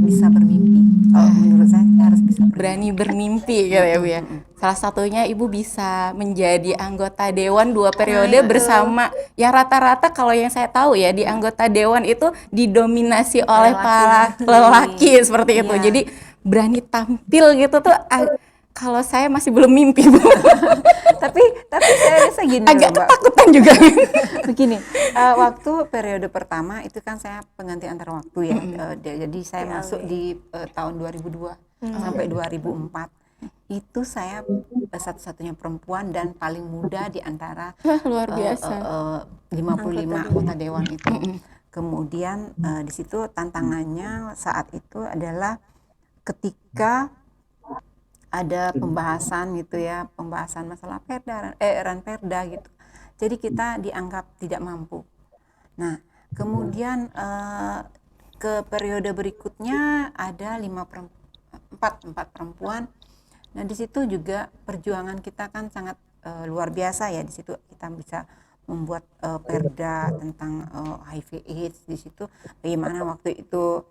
bisa bermimpi. Kalau menurut saya kita harus bisa bermimpi. Berani bermimpi gitu ya Bu ya. Salah satunya Ibu bisa menjadi anggota dewan 2 periode itu. bersama yang rata-rata kalau yang saya tahu ya di anggota dewan itu didominasi oleh para Laki-laki. lelaki seperti itu. Iya. Jadi berani tampil gitu tuh kalau saya masih belum mimpi Bu. tapi saya rasa gini Agak loh, Mbak. ketakutan juga. Begini, waktu periode pertama itu kan saya pengganti antar waktu ya. Jadi saya masuk di tahun 2002 sampai 2004. Itu saya satu-satunya perempuan dan paling muda di antara Luar biasa. 55 anggota dewan itu. Kemudian di situ tantangannya saat itu adalah ketika ada pembahasan gitu ya, pembahasan masalah perda, ranperda gitu. Jadi kita dianggap tidak mampu. Nah, kemudian ke periode berikutnya ada empat perempuan. Nah, di situ juga perjuangan kita kan sangat luar biasa ya. Di situ kita bisa membuat perda tentang HIV/AIDS. Di situ bagaimana waktu itu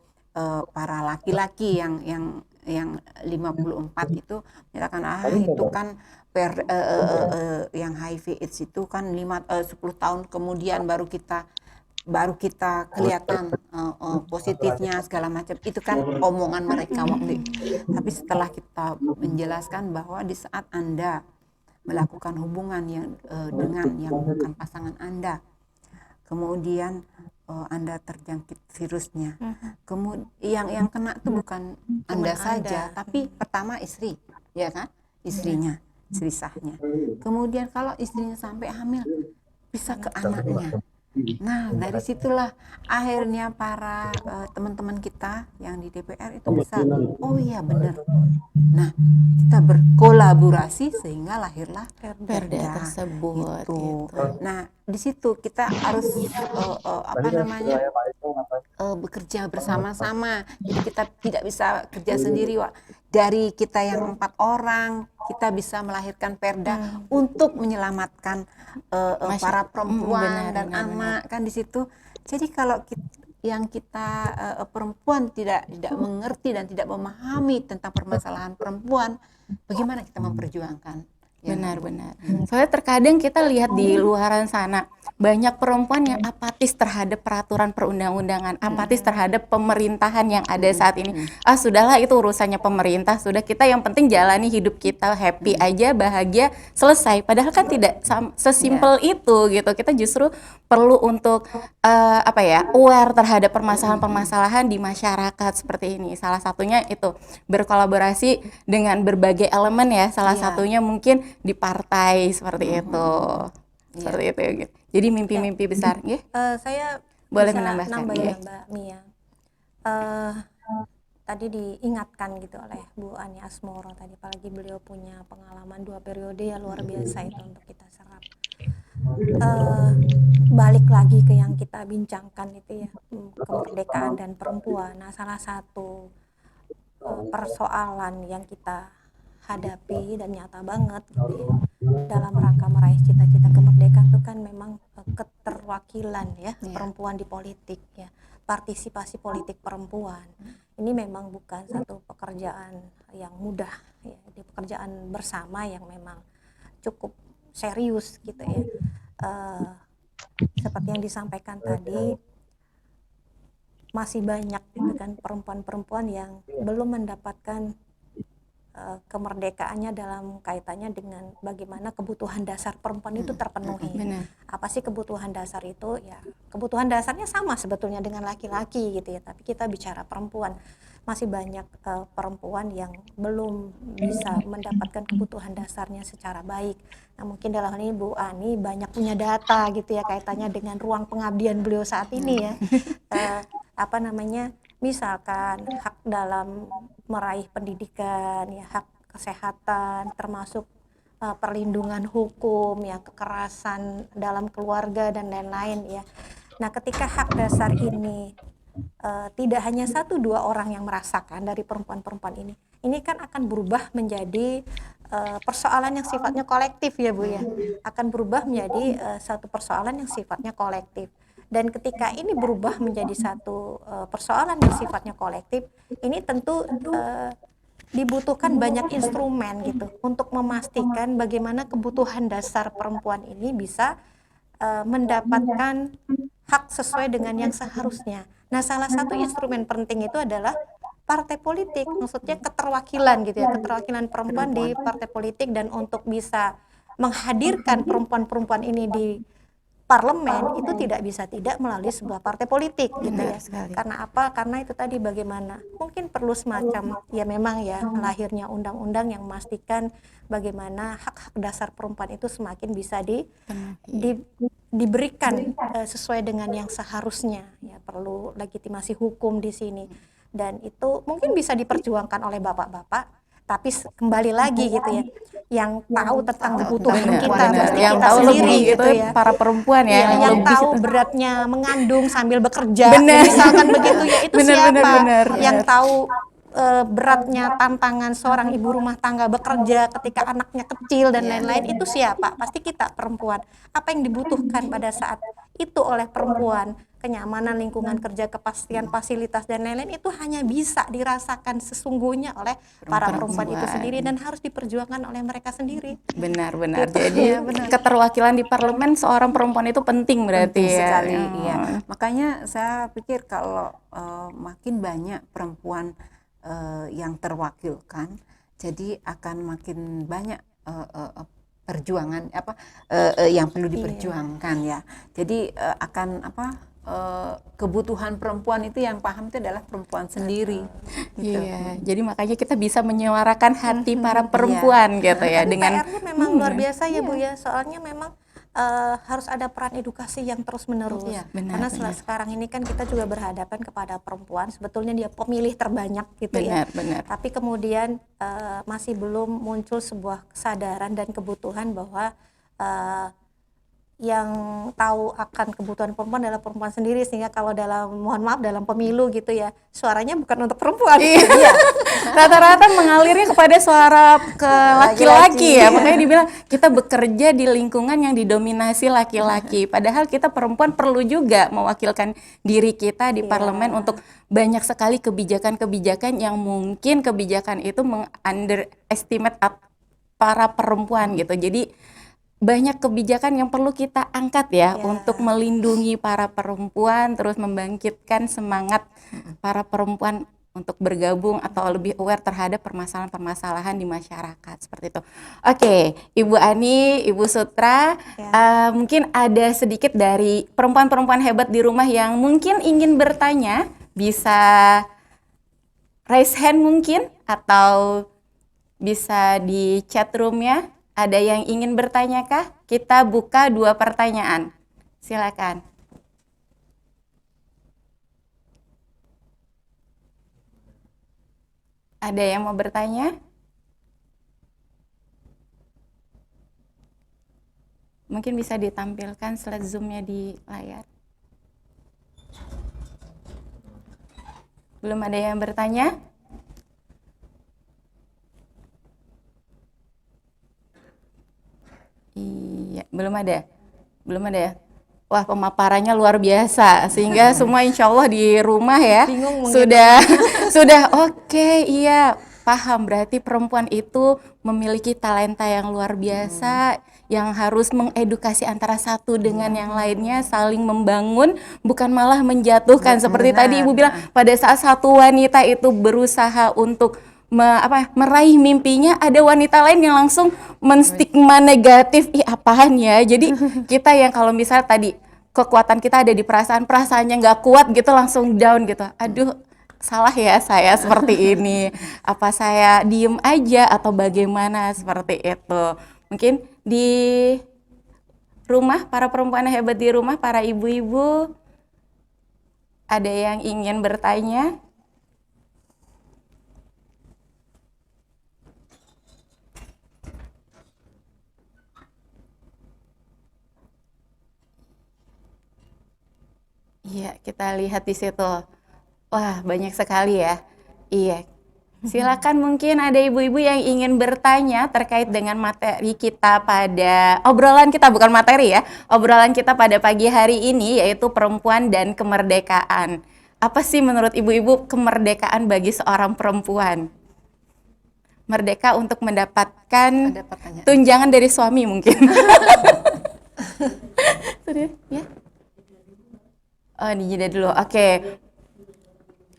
para laki-laki yang 54 itu menyatakan itu kan yang HIV/AIDS itu kan 10 tahun kemudian baru kita kelihatan positifnya segala macam. Itu kan omongan mereka waktu itu. Tapi setelah kita menjelaskan bahwa di saat Anda melakukan hubungan dengan yang bukan pasangan Anda, kemudian Anda terjangkit virusnya, kemudian yang kena itu bukan Anda saja, tapi pertama istri, ya kan, istrinya, istri sahnya. Kemudian kalau istrinya sampai hamil, bisa ke anaknya. Nah, dari situlah akhirnya para teman-teman kita yang di DPR itu bisa, oh iya benar. Nah, kita berkolaborasi sehingga lahirlah Perda tersebut gitu. gitu. Nah, di situ kita harus bekerja bersama-sama. Jadi kita tidak bisa kerja sendiri, Wak. Dari kita yang 4 orang, kita bisa melahirkan perda untuk menyelamatkan para perempuan dan anak kan di situ. Jadi kalau kita perempuan tidak mengerti dan tidak memahami tentang permasalahan perempuan, bagaimana kita memperjuangkan? Benar-benar. Soalnya terkadang kita lihat di luaran sana banyak perempuan yang apatis terhadap peraturan perundang-undangan, apatis terhadap pemerintahan yang ada saat ini. Sudahlah itu urusannya pemerintah, sudah kita yang penting jalani hidup kita happy aja, bahagia, selesai. Padahal kan tidak sesimpel itu gitu. Kita justru perlu untuk aware terhadap permasalahan-permasalahan di masyarakat seperti ini. Salah satunya itu berkolaborasi dengan berbagai elemen ya. Salah satunya mungkin di partai seperti itu. Seperti itu ya. Jadi mimpi-mimpi besar ya. Saya Boleh bisa menambahkan, nambahin ya. ya, Mbak Mia. Tadi diingatkan gitu oleh Bu Ani Asmoro tadi, apalagi beliau punya pengalaman 2 periode ya, luar biasa itu untuk kita serap. Balik lagi ke yang kita bincangkan itu ya, kemerdekaan dan perempuan. Nah, salah satu persoalan yang kita hadapi dan nyata banget gitu ya, dalam rangka meraih cita-cita kemerdekaan itu kan memang keterwakilan ya perempuan di politik ya, partisipasi politik perempuan. Ini memang bukan satu pekerjaan yang mudah ya, di pekerjaan bersama yang memang cukup serius gitu ya. Seperti yang disampaikan tadi, masih banyak gitu kan perempuan-perempuan yang belum mendapatkan kemerdekaannya dalam kaitannya dengan bagaimana kebutuhan dasar perempuan itu terpenuhi. Benar. Apa sih kebutuhan dasar itu? Ya, kebutuhan dasarnya sama sebetulnya dengan laki-laki gitu ya, tapi kita bicara perempuan. Masih banyak perempuan yang belum bisa mendapatkan kebutuhan dasarnya secara baik. Nah, mungkin dalam hal ini Bu Ani banyak punya data gitu ya kaitannya dengan ruang pengabdian beliau saat ini ya. Misalkan hak dalam meraih pendidikan, ya hak kesehatan, termasuk perlindungan hukum, ya kekerasan dalam keluarga dan lain-lain ya. Nah, ketika hak dasar ini tidak hanya 1-2 orang yang merasakan dari perempuan-perempuan ini kan akan berubah menjadi persoalan yang sifatnya kolektif ya Bu ya, akan berubah menjadi satu persoalan yang sifatnya kolektif. Dan ketika ini berubah menjadi satu persoalan yang sifatnya kolektif, ini tentu dibutuhkan banyak instrumen gitu untuk memastikan bagaimana kebutuhan dasar perempuan ini bisa mendapatkan hak sesuai dengan yang seharusnya. Nah, salah satu instrumen penting itu adalah partai politik, maksudnya keterwakilan gitu ya, keterwakilan perempuan di partai politik, dan untuk bisa menghadirkan perempuan-perempuan ini di parlemen itu tidak bisa tidak melalui sebuah partai politik gitu Benar ya. sekali. Karena apa? Karena itu tadi bagaimana? Mungkin perlu semacam ya memang ya lahirnya undang-undang yang memastikan bagaimana hak-hak dasar perempuan itu semakin bisa diberikan sesuai dengan yang seharusnya. Ya perlu legitimasi hukum di sini. Dan itu mungkin bisa diperjuangkan oleh bapak-bapak, tapi kembali lagi gitu ya, yang tahu tentang kebutuhan Benar, kita benar. pasti Yang kita tahu sendiri lebih gitu itu ya. para perempuan ya, Iya, yang lebih tahu gitu. beratnya mengandung sambil bekerja, Benar. misalkan begitu ya, itu Benar, siapa? benar, benar. Yang tahu beratnya tantangan seorang ibu rumah tangga bekerja ketika anaknya kecil dan lain-lain, itu siapa? Pasti kita perempuan. Apa yang dibutuhkan pada saat itu oleh perempuan, kenyamanan lingkungan kerja, kepastian fasilitas dan lain-lain, itu hanya bisa dirasakan sesungguhnya oleh para perempuan itu sendiri dan harus diperjuangkan oleh mereka sendiri. Benar-benar. Gitu. Jadi Iya, benar. keterwakilan di parlemen seorang perempuan itu penting berarti Penting ya. sekali, Oh. iya. Makanya saya pikir kalau makin banyak perempuan yang terwakilkan, jadi akan makin banyak perjuangan yang perlu diperjuangkan ya. Jadi akan kebutuhan perempuan itu yang paham itu adalah perempuan sendiri. Gitu. Iya, jadi makanya kita bisa menyuarakan hati para perempuan gitu ya Tapi dengan PR-nya memang luar biasa ya Bu ya, soalnya memang harus ada peran edukasi yang terus menerus. Iya, benar, Karena sekarang ini kan kita juga berhadapan kepada perempuan, sebetulnya dia pemilih terbanyak gitu ya. benar. Tapi kemudian masih belum muncul sebuah kesadaran dan kebutuhan bahwa yang tahu akan kebutuhan perempuan adalah perempuan sendiri, sehingga kalau mohon maaf dalam pemilu gitu ya, suaranya bukan untuk perempuan. Iya. Rata-rata mengalirnya kepada suara ke laki-laki ya. Makanya dibilang kita bekerja di lingkungan yang didominasi laki-laki. Padahal kita perempuan perlu juga mewakilkan diri kita di parlemen untuk banyak sekali kebijakan-kebijakan yang mungkin kebijakan itu underestimate para perempuan gitu. Jadi banyak kebijakan yang perlu kita angkat ya untuk melindungi para perempuan, terus membangkitkan semangat para perempuan untuk bergabung atau lebih aware terhadap permasalahan-permasalahan di masyarakat seperti itu. Oke, Ibu Ani, Ibu Sutra, mungkin ada sedikit dari perempuan-perempuan hebat di rumah yang mungkin ingin bertanya, bisa raise hand mungkin atau bisa di chat room-nya. Ada yang ingin bertanya kah? Kita buka 2 pertanyaan. Silakan. Ada yang mau bertanya? Mungkin bisa ditampilkan slide Zoom-nya di layar. Belum ada yang bertanya? Iya, belum ada ya. Wah, pemaparannya luar biasa sehingga semua insya Allah di rumah ya sudah oke, iya paham, berarti perempuan itu memiliki talenta yang luar biasa yang harus mengedukasi antara satu dengan yang lainnya, saling membangun bukan malah menjatuhkan. Seperti tadi Ibu bilang, pada saat satu wanita itu berusaha untuk meraih mimpinya, ada wanita lain yang langsung menstigma negatif, ih apaan ya. Jadi kita yang kalau misalnya tadi kekuatan kita ada di perasaannya nggak kuat gitu, langsung down gitu. Aduh, salah ya saya seperti ini. Apa saya diem aja atau bagaimana, seperti itu. Mungkin di rumah, para perempuan hebat di rumah, para ibu-ibu, ada yang ingin bertanya? Iya, kita lihat di situ. Wah, banyak sekali ya. Iya. Silakan, mungkin ada ibu-ibu yang ingin bertanya terkait dengan materi kita pada obrolan kita, bukan materi ya, obrolan kita pada pagi hari ini yaitu perempuan dan kemerdekaan. Apa sih menurut ibu-ibu kemerdekaan bagi seorang perempuan? Merdeka untuk mendapatkan Ada pertanyaan. tunjangan dari suami mungkin. Sudah ya? Oh, dijeda dulu. Oke.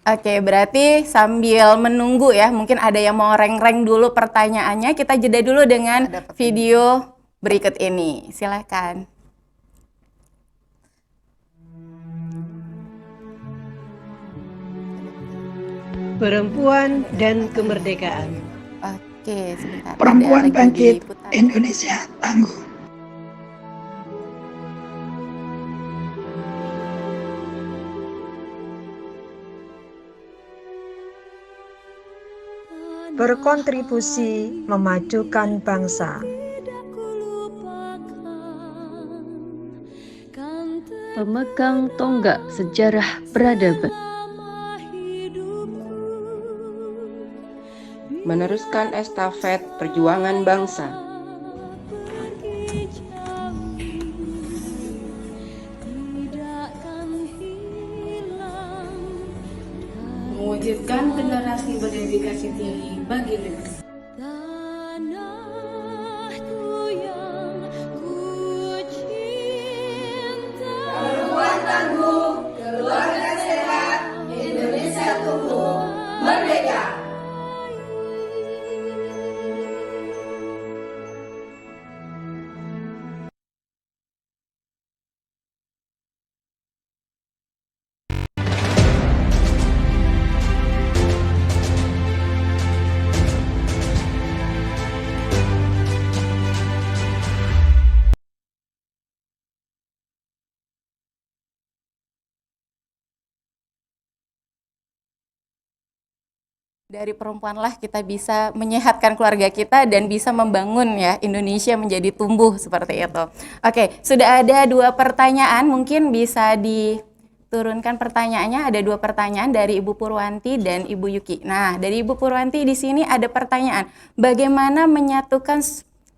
Oke, berarti sambil menunggu ya, mungkin ada yang mau reng-reng dulu pertanyaannya, kita jeda dulu dengan Ada pertanyaan. video berikut ini. Silakan. Perempuan dan kemerdekaan. Oke, sebentar. Ada Perempuan lagi bangkit, diputar. Indonesia tangguh. Berkontribusi memajukan bangsa. Pemegang tonggak sejarah peradaban. Meneruskan estafet perjuangan bangsa. Mewujudkan generasi berdedikasi tinggi bagi negeri. Dari perempuanlah kita bisa menyehatkan keluarga kita dan bisa membangun ya Indonesia menjadi tumbuh seperti itu. Oke, sudah ada 2 pertanyaan, mungkin bisa diturunkan pertanyaannya. Ada 2 pertanyaan dari Ibu Purwanti dan Ibu Yuki. Nah, dari Ibu Purwanti di sini ada pertanyaan, bagaimana menyatukan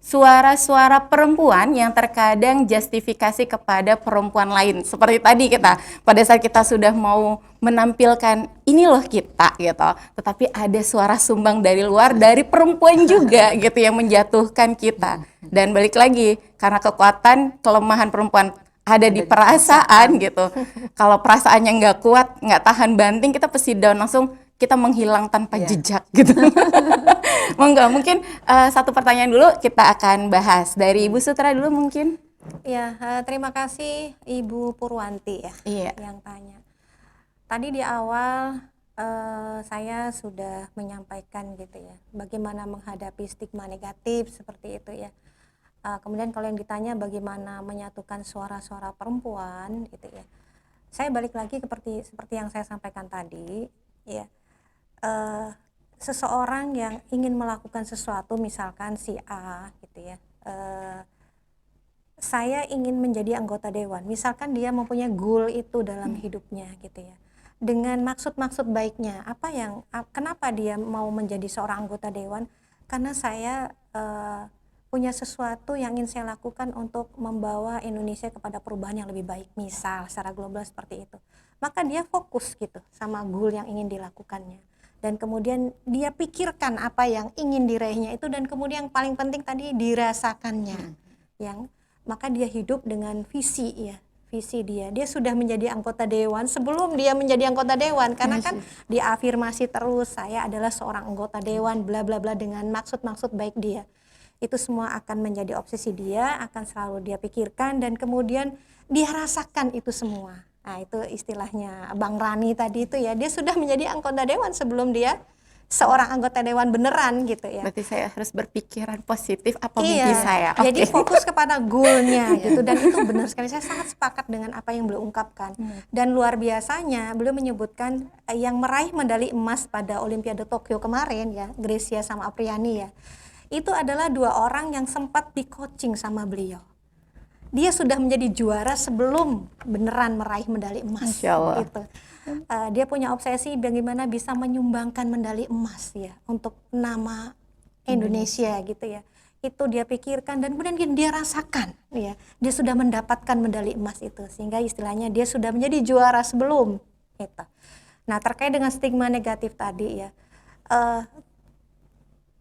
suara-suara perempuan yang terkadang justifikasi kepada perempuan lain. Seperti tadi kita, pada saat kita sudah mau menampilkan ini loh kita gitu, tetapi ada suara sumbang dari luar, dari perempuan juga gitu yang menjatuhkan kita. Dan balik lagi, karena kekuatan, kelemahan perempuan ada di perasaan gitu. Kalau perasaannya nggak kuat, nggak tahan banting, kita pasti down, langsung kita menghilang tanpa jejak gitu. Monggo, mungkin 1 pertanyaan dulu kita akan bahas. Dari Ibu Sutra dulu mungkin. Ya, terima kasih Ibu Purwanti ya Iya. yang tanya. Tadi di awal saya sudah menyampaikan gitu ya, bagaimana menghadapi stigma negatif seperti itu ya. Kemudian kalau yang ditanya bagaimana menyatukan suara-suara perempuan gitu ya. Saya balik lagi seperti yang saya sampaikan tadi ya. Seseorang yang ingin melakukan sesuatu, misalkan si A gitu ya, saya ingin menjadi anggota dewan, misalkan dia mempunyai goal itu dalam hidupnya gitu ya, dengan maksud-maksud baiknya, kenapa dia mau menjadi seorang anggota dewan, karena saya punya sesuatu yang ingin saya lakukan untuk membawa Indonesia kepada perubahan yang lebih baik, misal secara global seperti itu, maka dia fokus gitu sama goal yang ingin dilakukannya. Dan kemudian dia pikirkan apa yang ingin diraihnya itu, dan kemudian yang paling penting tadi dirasakannya, yang maka dia hidup dengan visi ya, visi dia sudah menjadi anggota dewan sebelum dia menjadi anggota dewan, karena kan diafirmasi terus saya adalah seorang anggota dewan bla bla bla dengan maksud-maksud baik dia, itu semua akan menjadi obsesi dia, akan selalu dia pikirkan dan kemudian dia rasakan itu semua. Nah, itu istilahnya Bang Rani tadi itu ya, dia sudah menjadi anggota dewan sebelum dia seorang anggota dewan beneran gitu ya. Berarti saya harus berpikiran positif apa mimpi saya. Jadi Oke. fokus kepada goalnya gitu, dan itu benar sekali, saya sangat sepakat dengan apa yang beliau ungkapkan. Dan luar biasanya beliau menyebutkan yang meraih medali emas pada Olimpiade Tokyo kemarin ya, Gracia sama Apriani ya, itu adalah 2 orang yang sempat di coaching sama beliau. dia sudah menjadi juara sebelum beneran meraih medali emas. Masya Allah. Gitu. Dia punya obsesi bagaimana bisa menyumbangkan medali emas ya untuk nama Indonesia gitu ya. Itu dia pikirkan dan kemudian dia rasakan ya. Dia sudah mendapatkan medali emas itu sehingga istilahnya dia sudah menjadi juara sebelum itu. Nah, terkait dengan stigma negatif tadi ya.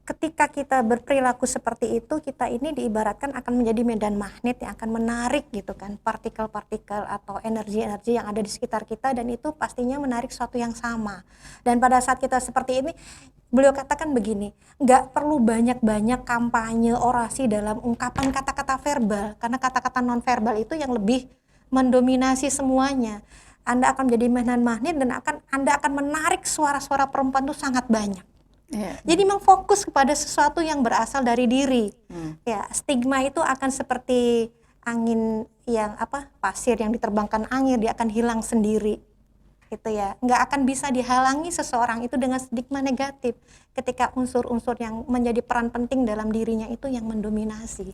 Ketika kita berperilaku seperti itu, kita ini diibaratkan akan menjadi medan magnet yang akan menarik gitu kan partikel-partikel atau energi-energi yang ada di sekitar kita, dan itu pastinya menarik sesuatu yang sama. Dan pada saat kita seperti ini, beliau katakan begini, nggak perlu banyak-banyak kampanye orasi dalam ungkapan kata-kata verbal, karena kata-kata non-verbal itu yang lebih mendominasi semuanya. Anda akan menjadi medan magnet dan Anda akan menarik suara-suara perempuan itu sangat banyak. Jadi memang fokus kepada sesuatu yang berasal dari diri. Ya, stigma itu akan seperti angin yang pasir yang diterbangkan angin, dia akan hilang sendiri. Gitu ya. Nggak akan bisa dihalangi seseorang itu dengan stigma negatif ketika unsur-unsur yang menjadi peran penting dalam dirinya itu yang mendominasi.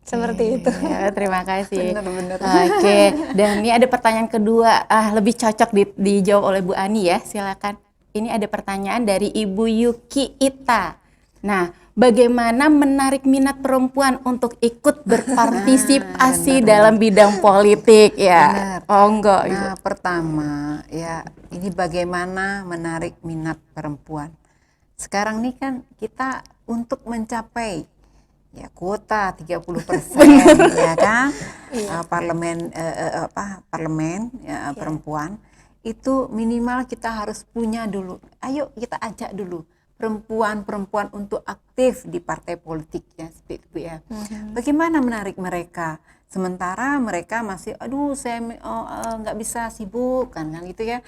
Seperti itu. Ya, terima kasih. Benar-benar. Oke, dan ini ada pertanyaan kedua, lebih cocok dijawab oleh Bu Ani ya, silakan. Ini ada pertanyaan dari Ibu Yuki Ita. Nah, bagaimana menarik minat perempuan untuk ikut berpartisipasi dalam bidang politik ya? Benar. Oh enggak, Ibu. Nah, pertama ya, ini bagaimana menarik minat perempuan. Sekarang ini kan kita untuk mencapai ya kuota 30% ya kan, parlemen perempuan. Itu minimal kita harus punya dulu. Ayo kita ajak dulu perempuan-perempuan untuk aktif di partai politik ya, seperti itu ya. Bagaimana menarik mereka? Sementara mereka masih, saya nggak bisa, sibuk kan gitu ya.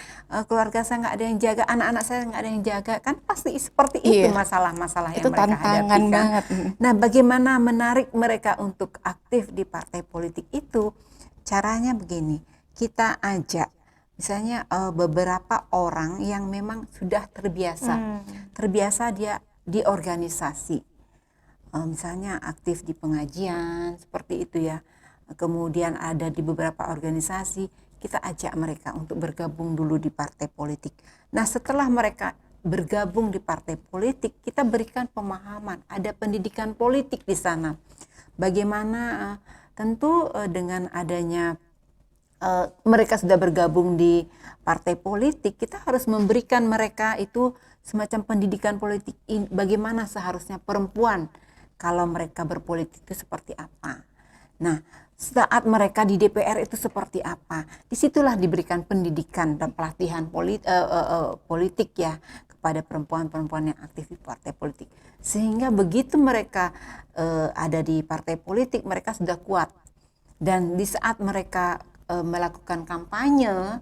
Keluarga saya nggak ada yang jaga, anak-anak saya nggak ada yang jaga, kan pasti seperti itu masalah-masalah yang mereka hadapi kan. Banget. Nah, bagaimana menarik mereka untuk aktif di partai politik itu? Caranya begini, kita ajak. Misalnya beberapa orang yang memang sudah terbiasa dia di organisasi, misalnya aktif di pengajian seperti itu ya, kemudian ada di beberapa organisasi, kita ajak mereka untuk bergabung dulu di partai politik. Nah, setelah mereka bergabung di partai politik, kita berikan pemahaman, ada pendidikan politik di sana. Bagaimana tentu dengan adanya mereka sudah bergabung di partai politik, kita harus memberikan mereka itu semacam pendidikan politik. Bagaimana seharusnya perempuan kalau mereka berpolitik itu seperti apa. Nah, saat mereka di DPR itu seperti apa. Disitulah diberikan pendidikan dan pelatihan politik ya kepada perempuan-perempuan yang aktif di partai politik. Sehingga begitu mereka ada di partai politik, mereka sudah kuat. Dan di saat mereka melakukan kampanye,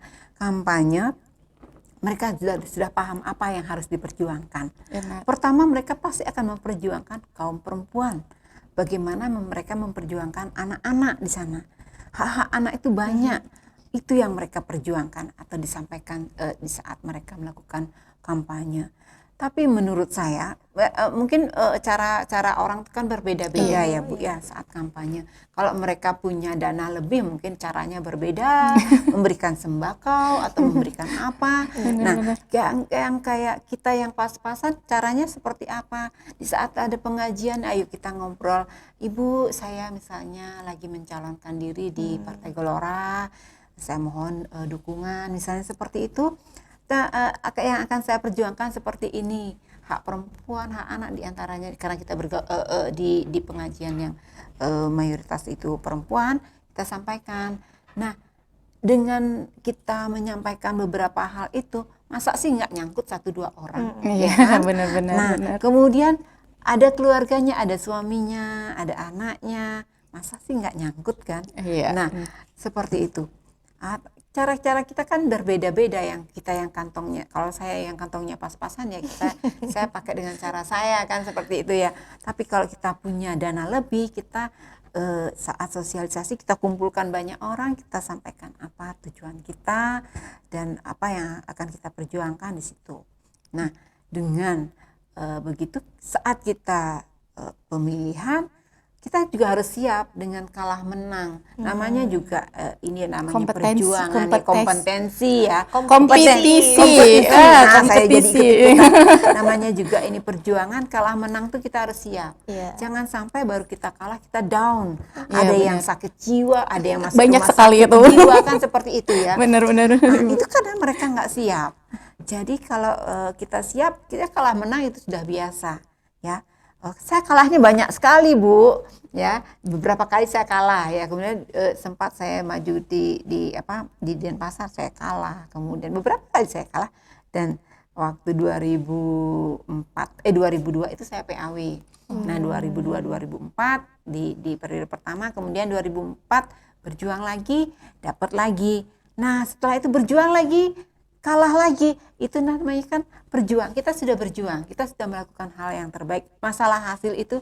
mereka sudah paham apa yang harus diperjuangkan. Pertama, mereka pasti akan memperjuangkan kaum perempuan. Bagaimana mereka memperjuangkan anak-anak di sana. Hak-hak anak itu banyak. Itu yang mereka perjuangkan atau disampaikan di saat mereka melakukan kampanye. Tapi menurut saya mungkin cara orang kan berbeda-beda ya Bu ya saat kampanye. Kalau mereka punya dana lebih mungkin caranya berbeda, memberikan sembako atau memberikan apa. Nah, yang kayak kita yang pas-pasan caranya seperti apa? Di saat ada pengajian, ayo kita ngobrol. Ibu, saya misalnya lagi mencalonkan diri di Partai Gelora, saya mohon dukungan, misalnya seperti itu. Yang akan saya perjuangkan seperti ini, hak perempuan, hak anak diantaranya, karena kita di pengajian yang mayoritas itu perempuan, kita sampaikan. Nah, dengan kita menyampaikan beberapa hal itu, masa sih nggak nyangkut 1-2 orang? Iya, kan? benar-benar. Nah, kemudian ada keluarganya, ada suaminya, ada anaknya, masa sih nggak nyangkut kan? Nah, seperti itu. Cara-cara kita kan berbeda-beda, yang kita yang kantongnya, kalau saya yang kantongnya pas-pasan ya saya pakai dengan cara saya kan seperti itu ya. Tapi kalau kita punya dana lebih, kita saat sosialisasi kita kumpulkan banyak orang, kita sampaikan apa tujuan kita dan apa yang akan kita perjuangkan di situ. Nah, dengan begitu saat kita pemilihan, kita juga harus siap dengan kalah menang. Namanya juga ini namanya Kompetensi, perjuangan, kompetensi ya. Kompetisi. Nah, saya jadi Kompetisi. ikut-ikutan. Namanya juga ini perjuangan, kalah menang tuh kita harus siap. Iya. Jangan sampai baru kita kalah kita down. Iya, Ada benar. yang sakit jiwa, ada yang masuk Banyak rumah sekali sakit itu. jiwa kan seperti itu ya. Benar-benar. Nah, itu karena mereka nggak siap. Jadi kalau kita siap, kita kalah menang itu sudah biasa, ya. Saya kalahnya banyak sekali, Bu, ya. Beberapa kali saya kalah, ya. Kemudian sempat saya maju di Denpasar saya kalah. Kemudian beberapa kali saya kalah dan waktu 2002 itu saya PAW. Nah, 2004 di periode pertama, kemudian 2004 berjuang lagi, dapat lagi. Nah, setelah itu berjuang lagi, kalah lagi. Itu namanya kan berjuang. Kita sudah berjuang, kita sudah melakukan hal yang terbaik. Masalah hasil itu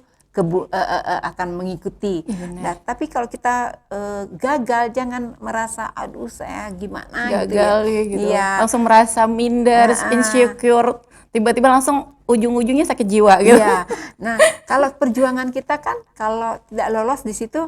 akan mengikuti. Nah, tapi kalau kita gagal, jangan merasa aduh saya gimana Gagal gitu ya. gitu. Iya. Langsung merasa minder, insecure, tiba-tiba langsung ujung-ujungnya sakit jiwa gitu. Iya. Nah, kalau perjuangan kita kan kalau tidak lolos di situ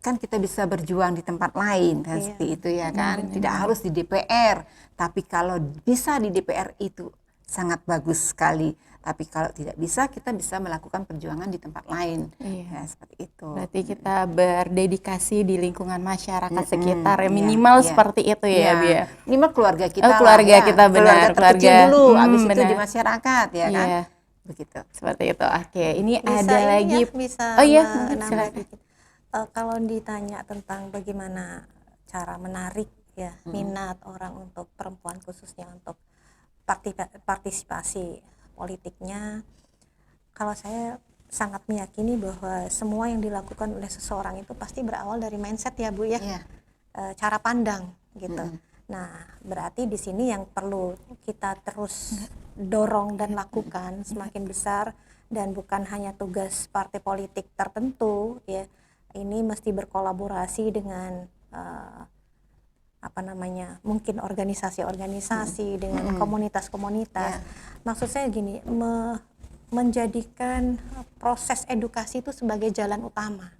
kan kita bisa berjuang di tempat lain kan, seperti itu ya kan. Tidak harus di DPR, tapi kalau bisa di DPR itu sangat bagus sekali. Tapi kalau tidak bisa, kita bisa melakukan perjuangan di tempat lain. Ya, seperti itu. Berarti kita berdedikasi di lingkungan masyarakat sekitar ya, minimal seperti itu ya, Bu ya. Minimal keluarga kita Oh, keluarga lah, ya. kita, benar, terkecil keluarga. dulu, habis itu Benar. di masyarakat ya kan. Iya. Begitu. Seperti itu. Oke, ini Bisa ada ini lagi. ya, bisa Oh iya, menambah silakan. dikit. Kalau ditanya tentang bagaimana cara menarik ya minat orang untuk perempuan khususnya untuk partisipasi politiknya, kalau saya sangat meyakini bahwa semua yang dilakukan oleh seseorang itu pasti berawal dari mindset ya, Bu ya. Iya. Cara pandang gitu. Nah, berarti di sini yang perlu kita terus dorong dan lakukan semakin besar, dan bukan hanya tugas partai politik tertentu ya. Ini mesti berkolaborasi dengan mungkin organisasi-organisasi, dengan komunitas-komunitas. Maksud saya gini, menjadikan proses edukasi itu sebagai jalan utama.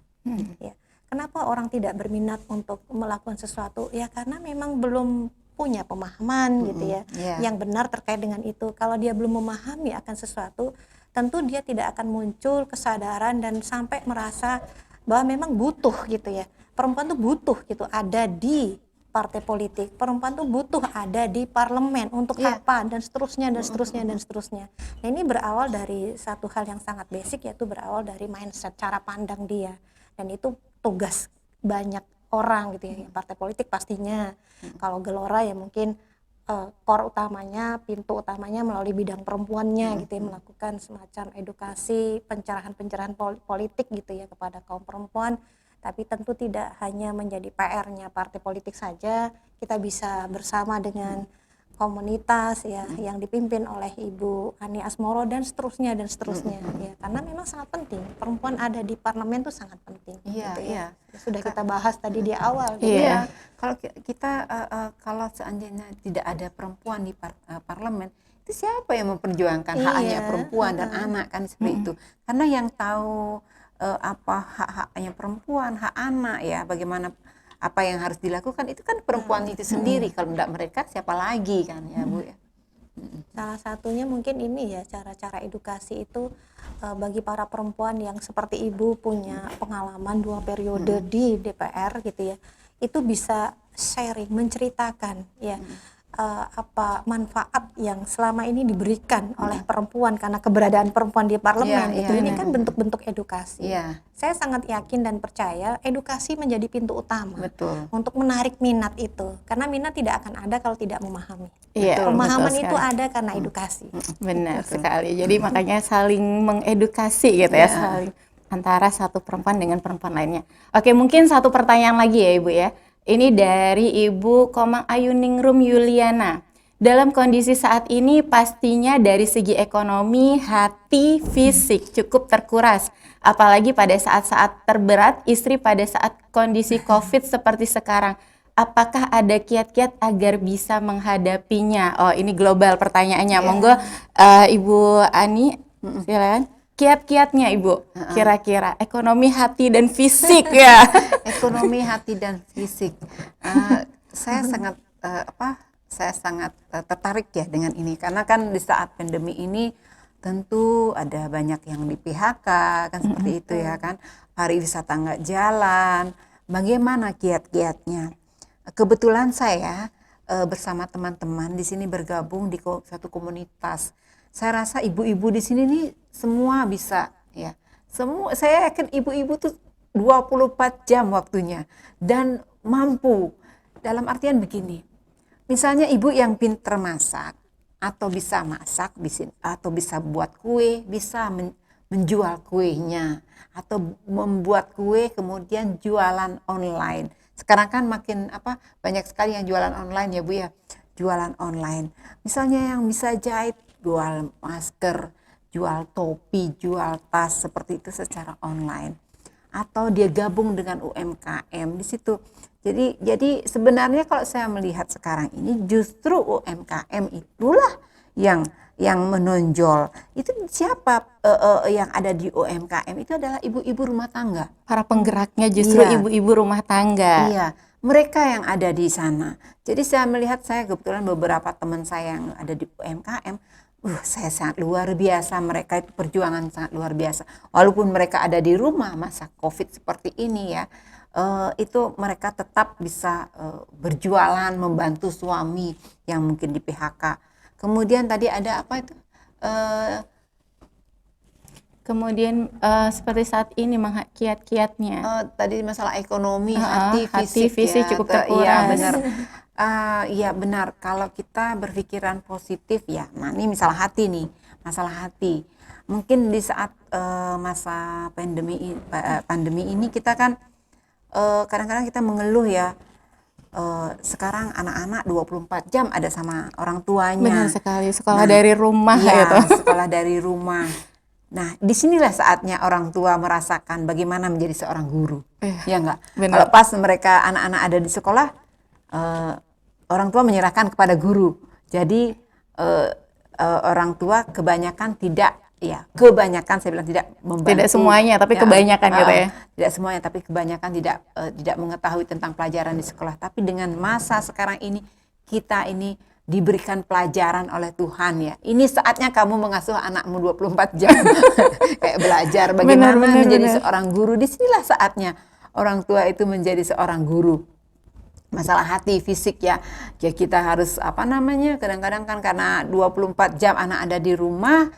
Ya. Kenapa orang tidak berminat untuk melakukan sesuatu? Ya karena memang belum punya pemahaman gitu ya, yang benar terkait dengan itu. Kalau dia belum memahami akan sesuatu, tentu dia tidak akan muncul kesadaran dan sampai merasa bahwa memang butuh gitu ya. Perempuan tuh butuh gitu ada di partai politik. Perempuan tuh butuh ada di parlemen untuk apa dan seterusnya dan seterusnya dan seterusnya. Nah, ini berawal dari satu hal yang sangat basic, yaitu berawal dari mindset, cara pandang dia. Dan itu tugas banyak orang gitu ya. Partai politik pastinya. Kalau Gelora ya mungkin core utamanya, pintu utamanya melalui bidang perempuannya gitu ya, melakukan semacam edukasi, pencerahan politik gitu ya kepada kaum perempuan. Tapi tentu tidak hanya menjadi PR-nya partai politik saja, kita bisa bersama dengan komunitas ya yang dipimpin oleh Ibu Ani Asmoro dan seterusnya ya, karena memang sangat penting perempuan ada di parlemen itu sangat penting. Sudah kita bahas tadi di awal gitu. Kalau kita kalau seandainya tidak ada perempuan di parlemen, itu siapa yang memperjuangkan hak-haknya perempuan dan anak kan seperti itu. Karena yang tahu apa hak-haknya perempuan, hak anak ya, bagaimana apa yang harus dilakukan itu kan perempuan itu sendiri. Kalau tidak mereka siapa lagi kan ya, Bu ya. Salah satunya mungkin ini ya, cara-cara edukasi itu bagi para perempuan yang seperti Ibu punya pengalaman 2 periode di DPR gitu ya, itu bisa sharing, menceritakan ya apa manfaat yang selama ini diberikan oleh perempuan karena keberadaan perempuan di parlemen gitu. Ini kan bentuk-bentuk edukasi. Saya sangat yakin dan percaya edukasi menjadi pintu utama untuk menarik minat itu, karena minat tidak akan ada kalau tidak memahami. Pemahaman itu ada karena edukasi. Benar sekali. Jadi makanya saling mengedukasi gitu ya, saling antara satu perempuan dengan perempuan lainnya. Oke, mungkin satu pertanyaan lagi ya Ibu ya. Ini dari Ibu Komang Ayuningrum Yuliana. Dalam kondisi saat ini pastinya dari segi ekonomi, hati, fisik cukup terkuras. Apalagi pada saat-saat terberat istri pada saat kondisi COVID seperti sekarang. Apakah ada kiat-kiat agar bisa menghadapinya? Oh, ini global pertanyaannya. Monggo Ibu Ani, silakan. kiat-kiatnya Ibu, kira-kira ekonomi hati dan fisik ya. Ekonomi hati dan fisik. Saya sangat tertarik ya dengan ini, karena kan di saat pandemi ini tentu ada banyak yang di PHK kan, seperti itu ya kan, pariwisata nggak jalan. Bagaimana kiat-kiatnya? Kebetulan saya bersama teman-teman di sini bergabung di satu komunitas. Saya rasa ibu-ibu di sini nih semua bisa ya. Saya yakin ibu-ibu tuh 24 jam waktunya dan mampu. Dalam artian begini. Misalnya ibu yang pintar masak atau bisa masak atau bisa buat kue, bisa menjual kuenya atau membuat kue kemudian jualan online. Sekarang kan makin banyak sekali yang jualan online ya Bu ya, jualan online. Misalnya yang bisa jahit, jual masker, jual topi, jual tas seperti itu secara online. Atau dia gabung dengan UMKM di situ. Jadi sebenarnya kalau saya melihat sekarang ini justru UMKM itulah yang menonjol. Itu siapa yang ada di UMKM? Itu adalah ibu-ibu rumah tangga. Para penggeraknya justru ibu-ibu rumah tangga. Iya, mereka yang ada di sana. Jadi saya melihat, saya kebetulan beberapa teman saya yang ada di UMKM, saya sangat luar biasa, mereka itu perjuangan sangat luar biasa. Walaupun mereka ada di rumah masa COVID seperti ini ya, itu mereka tetap bisa berjualan, membantu suami yang mungkin di PHK. Kemudian tadi ada apa itu? Kemudian seperti saat ini kiat-kiatnya. Tadi masalah ekonomi, hati, fisik ya, cukup terkuras. Iya benar. Iya benar. Kalau kita berpikiran positif ya, nah ini masalah hati nih, masalah hati. Mungkin di saat masa pandemi ini kita kan kadang-kadang kita mengeluh ya. Sekarang anak-anak 24 jam ada sama orang tuanya. Benar sekali, sekolah dari rumah gitu. Sekolah dari rumah. Nah, disinilah saatnya orang tua merasakan bagaimana menjadi seorang guru. Ya enggak? Kalau pas mereka anak-anak ada di sekolah, orang tua menyerahkan kepada guru. Jadi orang tua kebanyakan kebanyakan saya bilang tidak membantu. Tidak semuanya, tapi kebanyakan gitu ya. Tidak semuanya, tapi kebanyakan tidak mengetahui tentang pelajaran di sekolah. Tapi dengan masa sekarang ini, kita ini diberikan pelajaran oleh Tuhan ya. Ini saatnya kamu mengasuh anakmu 24 jam. Kayak belajar bagaimana menjadi seorang guru. Disinilah saatnya orang tua itu menjadi seorang guru. Masalah hati, fisik ya kita harus kadang-kadang kan karena 24 jam anak ada di rumah,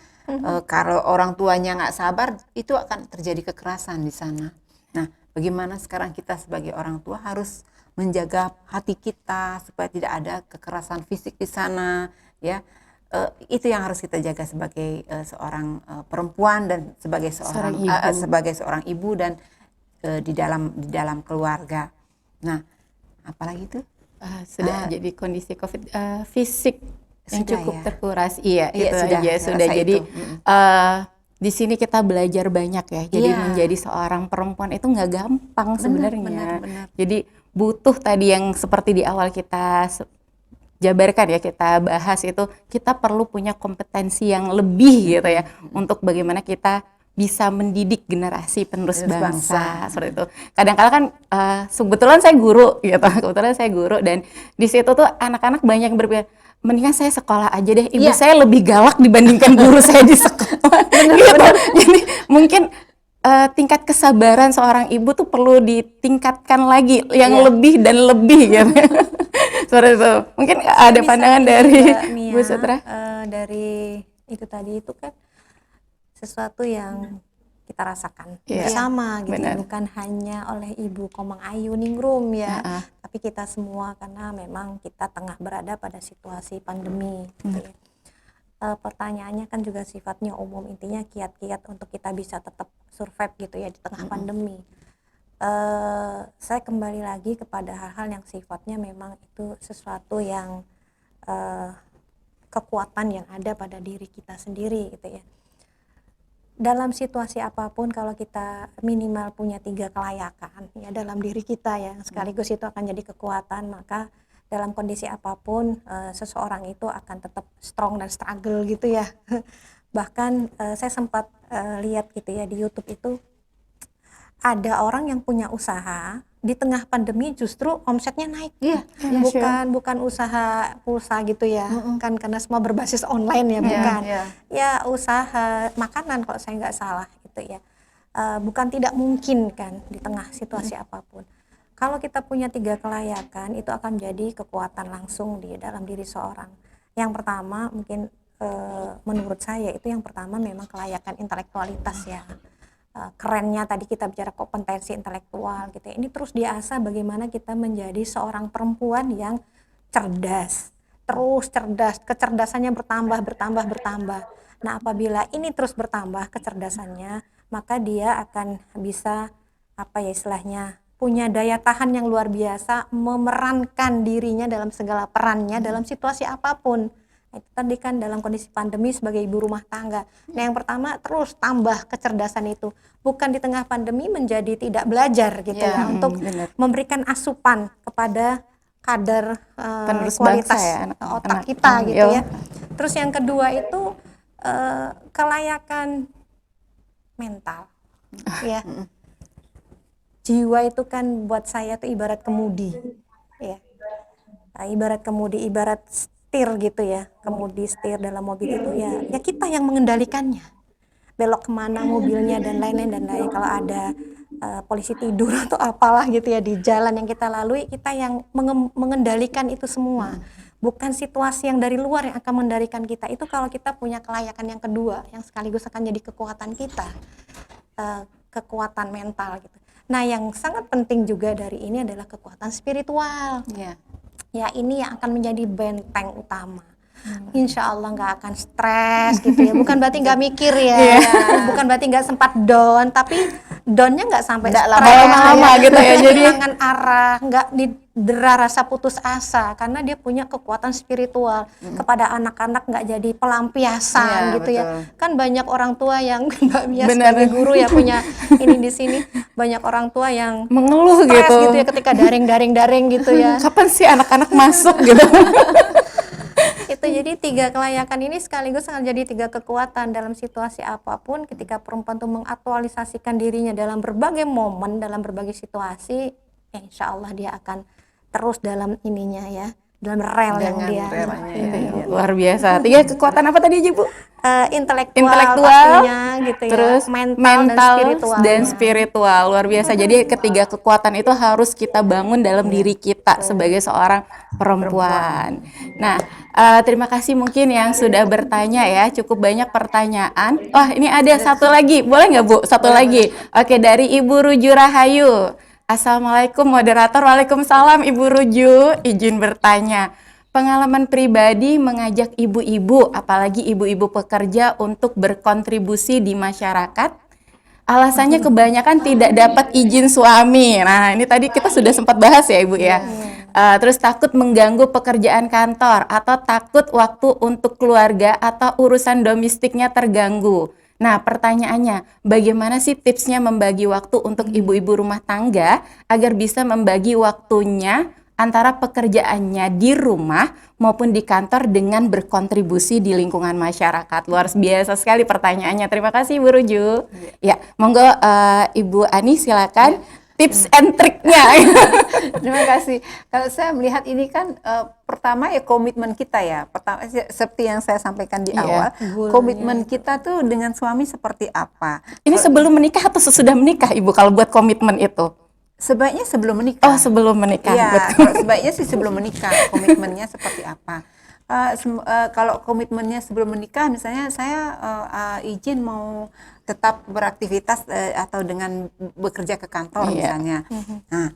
kalau orang tuanya nggak sabar, itu akan terjadi kekerasan di sana. Nah, bagaimana sekarang kita sebagai orang tua harus menjaga hati kita supaya tidak ada kekerasan fisik di sana, ya. Itu yang harus kita jaga sebagai seorang perempuan dan sebagai seorang ibu dan di dalam keluarga. Nah, apalagi itu? Sudah jadi kondisi COVID fisik yang cukup terkuras. Iya, itu sudah, aja sudah. Jadi di sini kita belajar banyak ya. Jadi menjadi seorang perempuan itu nggak gampang sebenarnya. Benar. Jadi butuh tadi yang seperti di awal kita jabarkan ya, kita bahas itu, kita perlu punya kompetensi yang lebih gitu ya, untuk bagaimana kita bisa mendidik generasi penerus bangsa seperti itu. Kadang-kadang kan kebetulan saya guru dan di situ tuh anak-anak banyak yang berpikir, mendingan saya sekolah aja deh, ibu saya lebih galak dibandingkan guru saya di sekolah. Jadi mungkin tingkat kesabaran seorang ibu tuh perlu ditingkatkan lagi yang lebih dan lebih gitu. Seperti itu. Mungkin ada pandangan dari Bu Sutra. Dari itu tadi itu kan sesuatu yang kita rasakan bersama gitu, bukan hanya oleh Ibu Komang Ayu Ningrum ya, tapi kita semua, karena memang kita tengah berada pada situasi pandemi gitu ya. Pertanyaannya kan juga sifatnya umum, intinya kiat-kiat untuk kita bisa tetap survive gitu ya di tengah pandemi. Saya kembali lagi kepada hal-hal yang sifatnya memang itu sesuatu yang kekuatan yang ada pada diri kita sendiri gitu ya. Dalam situasi apapun, kalau kita minimal punya 3 kelayakan ya dalam diri kita ya, sekaligus itu akan jadi kekuatan, maka dalam kondisi apapun seseorang itu akan tetap strong dan struggle gitu ya. Bahkan saya sempat lihat gitu ya di YouTube itu, ada orang yang punya usaha di tengah pandemi justru omsetnya naik. Iya, Bukan usaha pulsa gitu ya, kan karena semua berbasis online ya, bukan. Ya usaha makanan kalau saya nggak salah gitu ya. Bukan tidak mungkin kan di tengah situasi apapun. Kalau kita punya 3 kelayakan itu akan menjadi kekuatan langsung di dalam diri seorang. Yang pertama mungkin menurut saya itu yang pertama memang kelayakan intelektualitas ya. Kerennya tadi kita bicara kompetensi intelektual gitu ya. Ini terus diasah bagaimana kita menjadi seorang perempuan yang cerdas, terus cerdas, kecerdasannya bertambah. Nah, apabila ini terus bertambah kecerdasannya, maka dia akan bisa apa ya istilahnya punya daya tahan yang luar biasa, memerankan dirinya dalam segala perannya dalam situasi apapun. Nah, itu tadi kan dalam kondisi pandemi sebagai ibu rumah tangga. Nah, yang pertama terus tambah kecerdasan itu. Bukan di tengah pandemi menjadi tidak belajar gitu ya, untuk memberikan asupan kepada kadar kualitas otak kita gitu ya. Terus yang kedua itu kelayakan mental ya. Jiwa itu kan buat saya tuh ibarat kemudi ya. Ibarat kemudi, ibarat setir gitu ya. Kemudi setir dalam mobil itu ya kita yang mengendalikannya. Belok kemana mobilnya dan lain-lain. Kalau ada polisi tidur atau apalah gitu ya di jalan yang kita lalui, kita yang mengendalikan itu semua. Bukan situasi yang dari luar yang akan mengendalikan kita. Itu kalau kita punya kelayakan yang kedua, yang sekaligus akan jadi kekuatan kita, kekuatan mental gitu. Nah, yang sangat penting juga dari ini adalah kekuatan spiritual. Ya, ini yang akan menjadi benteng utama. Insya Allah nggak akan stres gitu ya. Bukan berarti nggak mikir ya, bukan berarti nggak sempat down, tapi downnya nggak sampai lama-lama gitu ya. Jadi kehilangan arah, nggak didera rasa putus asa, karena dia punya kekuatan spiritual. Kepada anak-anak nggak jadi pelampiasan gitu ya. Kan banyak orang tua yang Mbak Mia sebagai guru ya punya ini di sini, banyak orang tua yang mengeluh gitu ya ketika daring gitu ya. Kapan sih anak-anak masuk gitu? Itu jadi 3 kelayakan ini sekaligus akan jadi 3 kekuatan dalam situasi apapun. Ketika perempuan itu mengaktualisasikan dirinya dalam berbagai momen, dalam berbagai situasi, insya Allah dia akan terus dalam ininya ya, dalam rel yang dia luar biasa. 3 kekuatan apa tadi Ibu? Intelektual pastinya gitu ya, terus mental dan spiritual. Luar biasa. Jadi ketiga kekuatan itu harus kita bangun dalam diri kita sebagai seorang perempuan. Nah, terima kasih mungkin yang sudah bertanya ya. Cukup banyak pertanyaan. Wah, ini ada satu lagi. Boleh nggak Bu? Satu lagi. Oke, dari Ibu Ruju Rahayu. Assalamualaikum moderator. Waalaikumsalam Ibu Ruju. Izin bertanya. Pengalaman pribadi mengajak ibu-ibu, apalagi ibu-ibu pekerja untuk berkontribusi di masyarakat. Alasannya kebanyakan tidak dapat izin suami. Nah, ini tadi kita sudah sempat bahas ya Ibu ya. Terus takut mengganggu pekerjaan kantor atau takut waktu untuk keluarga atau urusan domestiknya terganggu. Nah, pertanyaannya, bagaimana sih tipsnya membagi waktu untuk ibu-ibu rumah tangga agar bisa membagi waktunya antara pekerjaannya di rumah maupun di kantor dengan berkontribusi di lingkungan masyarakat? Luar biasa sekali pertanyaannya. Terima kasih Ibu Ruju. Ya, monggo Ibu Ani silakan tips and triknya. Terima kasih. Kalau saya melihat ini kan pertama ya komitmen kita ya. Pertama seperti yang saya sampaikan di awal, komitmen kita tuh dengan suami seperti apa. Ini sebelum menikah atau sesudah menikah Ibu kalau buat komitmen itu? Sebaiknya sebelum menikah. Oh, sebelum menikah. Ya, sebaiknya sih sebelum menikah. Komitmennya seperti apa? Kalau komitmennya sebelum menikah, misalnya saya izin mau tetap beraktivitas atau dengan bekerja ke kantor misalnya. Nah,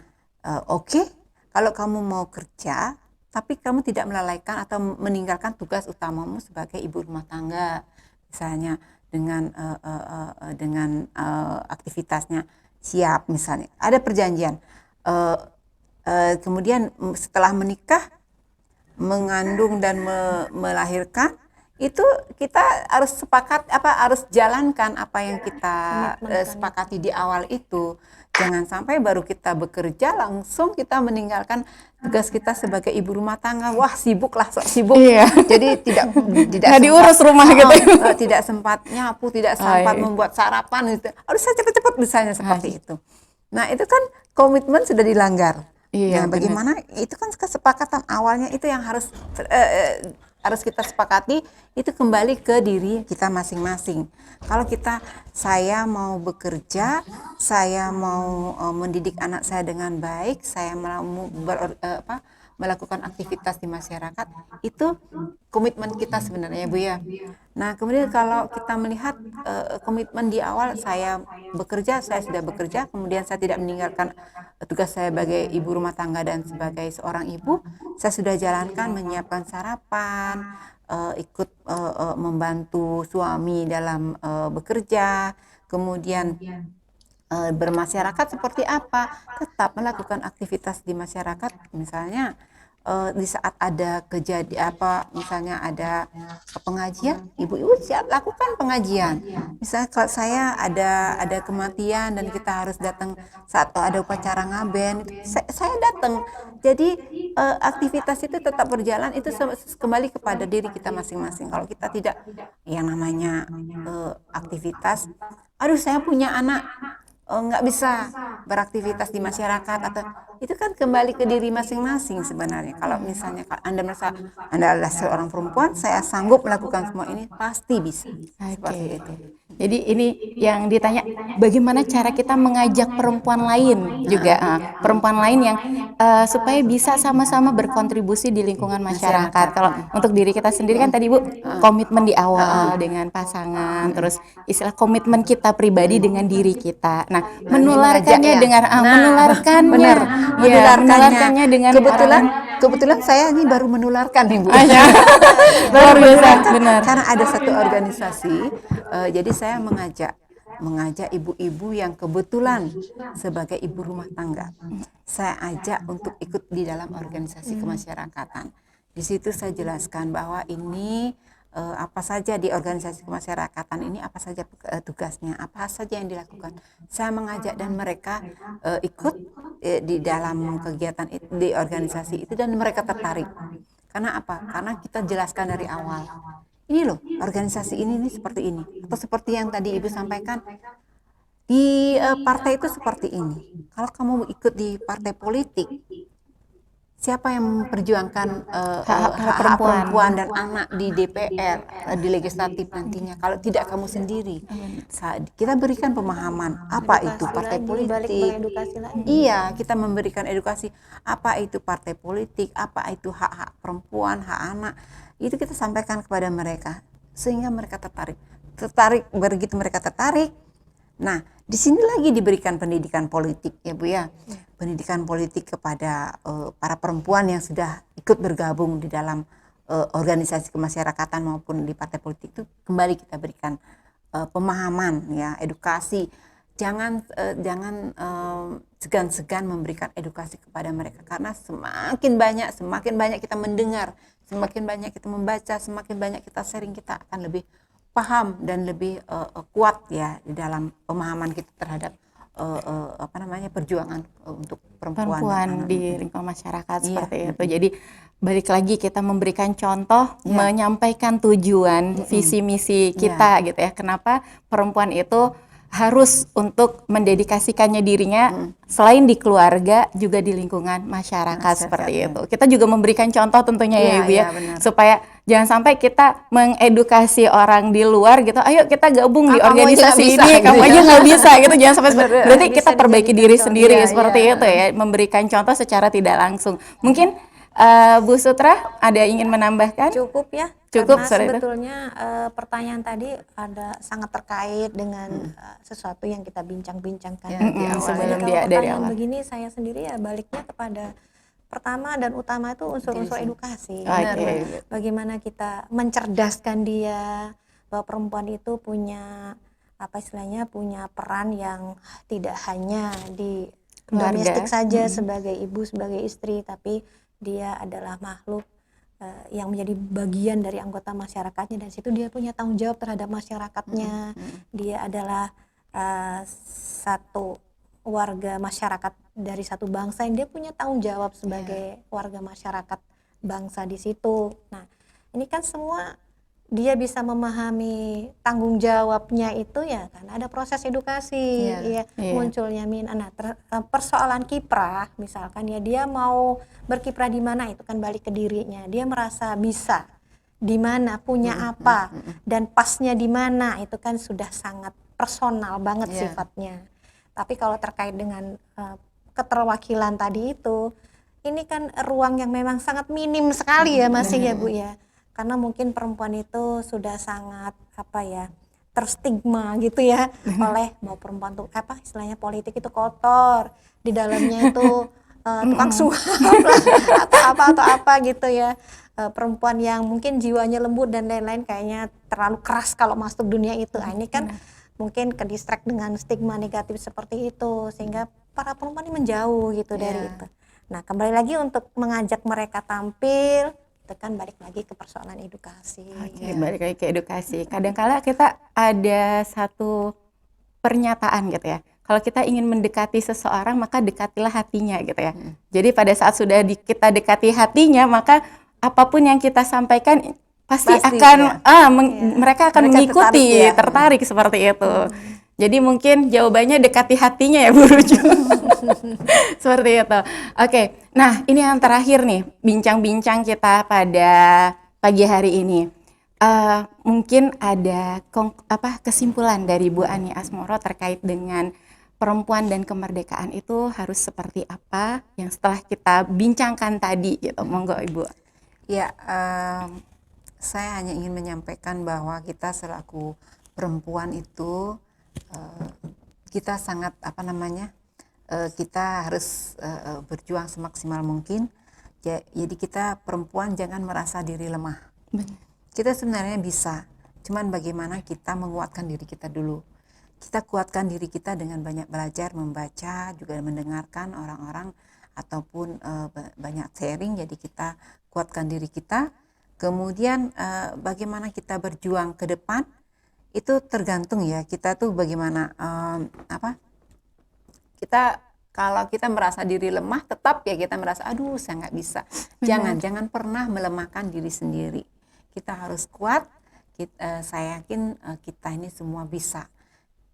oke. Kalau kamu mau kerja, tapi kamu tidak melalaikan atau meninggalkan tugas utamamu sebagai ibu rumah tangga, misalnya dengan aktivitasnya. Siap misalnya, ada perjanjian. Kemudian setelah menikah, mengandung dan melahirkan, itu kita harus sepakat harus jalankan apa yang kita sepakati di awal itu. Jangan sampai baru kita bekerja langsung kita meninggalkan tugas kita sebagai ibu rumah tangga. Wah, sibuk lah, sok sibuk. Iya. Jadi tidak Nggak diurus rumah gitu. tidak sempat nyapu, tidak sempat membuat sarapan gitu. Harus saya cepet-cepet misalnya seperti itu. Nah, itu kan komitmen sudah dilanggar. Iya, Nah, bagaimana itu kan kesepakatan awalnya itu yang harus kita sepakati, itu kembali ke diri kita masing-masing. Kalau saya mau bekerja, saya mau mendidik anak saya dengan baik, saya mau melakukan aktivitas di masyarakat, itu komitmen kita sebenarnya, Bu ya. Nah, kemudian kalau kita melihat komitmen di awal, saya sudah bekerja, kemudian saya tidak meninggalkan tugas saya sebagai ibu rumah tangga dan sebagai seorang ibu, saya sudah jalankan menyiapkan sarapan, ikut membantu suami dalam bekerja, kemudian bermasyarakat seperti apa, tetap melakukan aktivitas di masyarakat, misalnya di saat ada kejadian misalnya ada pengajian, ibu-ibu siap lakukan pengajian. Misalnya kalau saya ada kematian dan kita harus datang saat ada upacara ngaben, saya datang. Jadi aktivitas itu tetap berjalan, itu kembali kepada diri kita masing-masing. Kalau kita tidak yang namanya aktivitas, aduh saya punya anak, nggak bisa beraktivitas di masyarakat, atau itu kan kembali ke diri masing-masing sebenarnya. Kalau misalnya Anda merasa Anda adalah seorang perempuan, saya sanggup melakukan semua ini, pasti bisa. Seperti itu. Jadi ini yang ditanya, bagaimana cara kita mengajak perempuan lain juga, perempuan lain yang supaya bisa sama-sama berkontribusi di lingkungan masyarakat. Kalau untuk diri kita sendiri kan tadi Bu, komitmen di awal dengan pasangan, terus istilah komitmen kita pribadi dengan diri kita. Nah, menularkannya dengan menularkannya dengan kebetulan saya ini baru menularkan nih Bu. Luar biasa, benar. Karena ada satu organisasi, jadi saya mengajak ibu-ibu yang kebetulan sebagai ibu rumah tangga, saya ajak untuk ikut di dalam organisasi kemasyarakatan. Di situ saya jelaskan bahwa ini apa saja di organisasi kemasyarakatan ini, apa saja tugasnya, apa saja yang dilakukan. Saya mengajak dan mereka ikut di dalam kegiatan itu, di organisasi itu, dan mereka tertarik. Karena apa? Karena kita jelaskan dari awal. Ini loh, organisasi ini seperti ini. Atau seperti yang tadi Ibu sampaikan, di partai itu seperti ini. Kalau kamu ikut di partai politik, siapa yang memperjuangkan hak perempuan dan anak di DPR, di legislatif nantinya, kalau tidak kamu sendiri? Kita berikan pemahaman apa itu partai politik. Iya, kita memberikan edukasi apa itu partai politik, apa itu hak-hak perempuan, hak anak. Itu kita sampaikan kepada mereka sehingga mereka tertarik. Begitu mereka tertarik, nah di sini lagi diberikan pendidikan politik ya Bu ya, pendidikan politik kepada para perempuan yang sudah ikut bergabung di dalam organisasi kemasyarakatan maupun di partai politik, itu kembali kita berikan pemahaman ya, edukasi. Jangan segan-segan memberikan edukasi kepada mereka, karena semakin banyak kita mendengar, semakin banyak kita membaca, semakin banyak kita sharing, kita akan lebih paham dan lebih kuat ya di dalam pemahaman kita terhadap perjuangan untuk perempuan di lingkungan masyarakat seperti itu. Jadi balik lagi kita memberikan contoh, menyampaikan tujuan, visi misi kita gitu ya. Kenapa perempuan itu harus untuk mendedikasikannya dirinya selain di keluarga juga di lingkungan masyarakat seperti itu. Kita juga memberikan contoh tentunya ya Ibu ya, supaya jangan sampai kita mengedukasi orang di luar gitu, ayo kita gabung di organisasi ini, kamu aja nggak bisa gitu, jangan sampai berarti kita perbaiki diri sendiri seperti itu ya, memberikan contoh secara tidak langsung. Mungkin Bu Sutra ada ingin menambahkan? Cukup ya. Cukup, karena sebetulnya pertanyaan tadi ada sangat terkait dengan sesuatu yang kita bincang-bincangkan di awal. Sebelum Jadi dia kalau dari pertanyaan awal. begini, saya sendiri ya baliknya kepada pertama dan utama itu unsur-unsur edukasi. Bagaimana kita mencerdaskan dia bahwa perempuan itu punya punya peran yang tidak hanya di domestik saja sebagai ibu, sebagai istri, tapi dia adalah makhluk yang menjadi bagian dari anggota masyarakatnya, dan situ dia punya tanggung jawab terhadap masyarakatnya. Dia adalah satu warga masyarakat dari satu bangsa yang dia punya tanggung jawab sebagai warga masyarakat bangsa di situ. Nah, ini kan semua dia bisa memahami tanggung jawabnya itu ya karena ada proses edukasi, ya munculnya minat. Nah, persoalan kiprah misalkan ya dia mau berkiprah di mana itu kan balik ke dirinya. Dia merasa bisa di mana, punya apa dan pasnya di mana itu kan sudah sangat personal banget sifatnya. Tapi kalau terkait dengan keterwakilan tadi itu, ini kan ruang yang memang sangat minim sekali ya masih ya Bu ya. Karena mungkin perempuan itu sudah sangat terstigma gitu ya oleh bahwa perempuan tuh istilahnya politik itu kotor, di dalamnya itu tukang suap atau apa gitu ya. Perempuan yang mungkin jiwanya lembut dan lain-lain kayaknya terlalu keras kalau masuk dunia itu. Ini kan mungkin ke distract dengan stigma negatif seperti itu sehingga para perempuan ini menjauh gitu dari itu. Nah, kembali lagi untuk mengajak mereka tampil itu kan balik lagi ke persoalan edukasi. Balik lagi ke edukasi. Kadang-kala kita ada satu pernyataan gitu ya. Kalau kita ingin mendekati seseorang maka dekatilah hatinya gitu ya. Jadi pada saat sudah kita dekati hatinya maka apapun yang kita sampaikan pasti akan mereka akan mengikuti, tertarik seperti itu. Jadi mungkin jawabannya dekati hatinya ya Bu Ruju. Seperti itu. Oke, nah ini yang terakhir nih, bincang-bincang kita pada pagi hari ini. Mungkin ada kesimpulan dari Bu Ani Asmoro terkait dengan perempuan dan kemerdekaan itu harus seperti apa yang setelah kita bincangkan tadi gitu. Monggo Ibu. Ya, saya hanya ingin menyampaikan bahwa kita selaku perempuan itu kita sangat kita harus berjuang semaksimal mungkin. Jadi kita perempuan jangan merasa diri lemah. Kita sebenarnya bisa, cuman bagaimana kita menguatkan diri kita dulu. Kita kuatkan diri kita dengan banyak belajar, membaca, juga mendengarkan orang-orang ataupun banyak sharing. Jadi kita kuatkan diri kita. Kemudian bagaimana kita berjuang ke depan itu tergantung ya kita tuh bagaimana kita kalau kita merasa diri lemah tetap ya kita merasa aduh saya nggak bisa. Jangan pernah melemahkan diri sendiri. Kita harus kuat. Saya yakin kita ini semua bisa.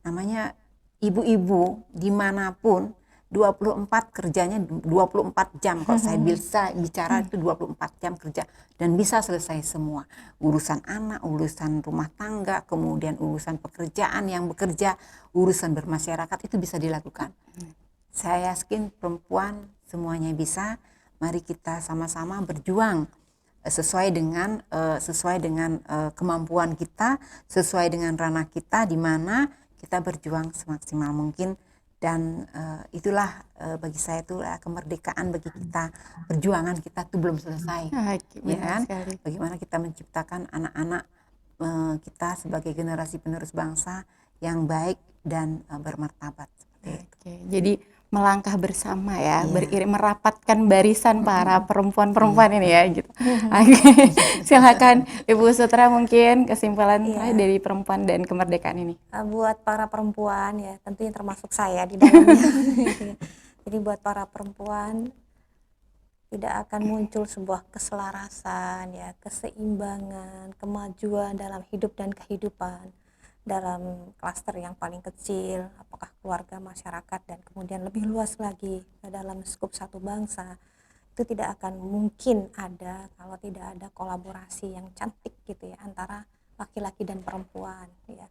Namanya ibu-ibu dimanapun 24 kerjanya 24 jam. Kalau saya bisa bicara itu 24 jam kerja dan bisa selesai semua. Urusan anak, urusan rumah tangga, kemudian urusan pekerjaan yang bekerja, urusan bermasyarakat itu bisa dilakukan. Saya yakin perempuan semuanya bisa. Mari kita sama-sama berjuang sesuai dengan kemampuan kita, sesuai dengan ranah kita di mana kita berjuang semaksimal mungkin. Dan itulah bagi saya itulah kemerdekaan bagi kita, perjuangan kita itu belum selesai, ya kan? Bagaimana kita menciptakan anak-anak kita sebagai generasi penerus bangsa yang baik dan bermartabat seperti itu. Jadi melangkah bersama ya, beriring merapatkan barisan para perempuan-perempuan ini ya gitu. Silakan Ibu Sutra mungkin kesimpulan dari perempuan dan kemerdekaan ini. Buat para perempuan ya, tentunya termasuk saya di dalamnya. Jadi buat para perempuan tidak akan muncul sebuah keselarasan ya, keseimbangan, kemajuan dalam hidup dan kehidupan dalam klaster yang paling kecil, apakah keluarga, masyarakat, dan kemudian lebih luas lagi dalam skup satu bangsa, itu tidak akan mungkin ada kalau tidak ada kolaborasi yang cantik gitu ya antara laki-laki dan perempuan ya.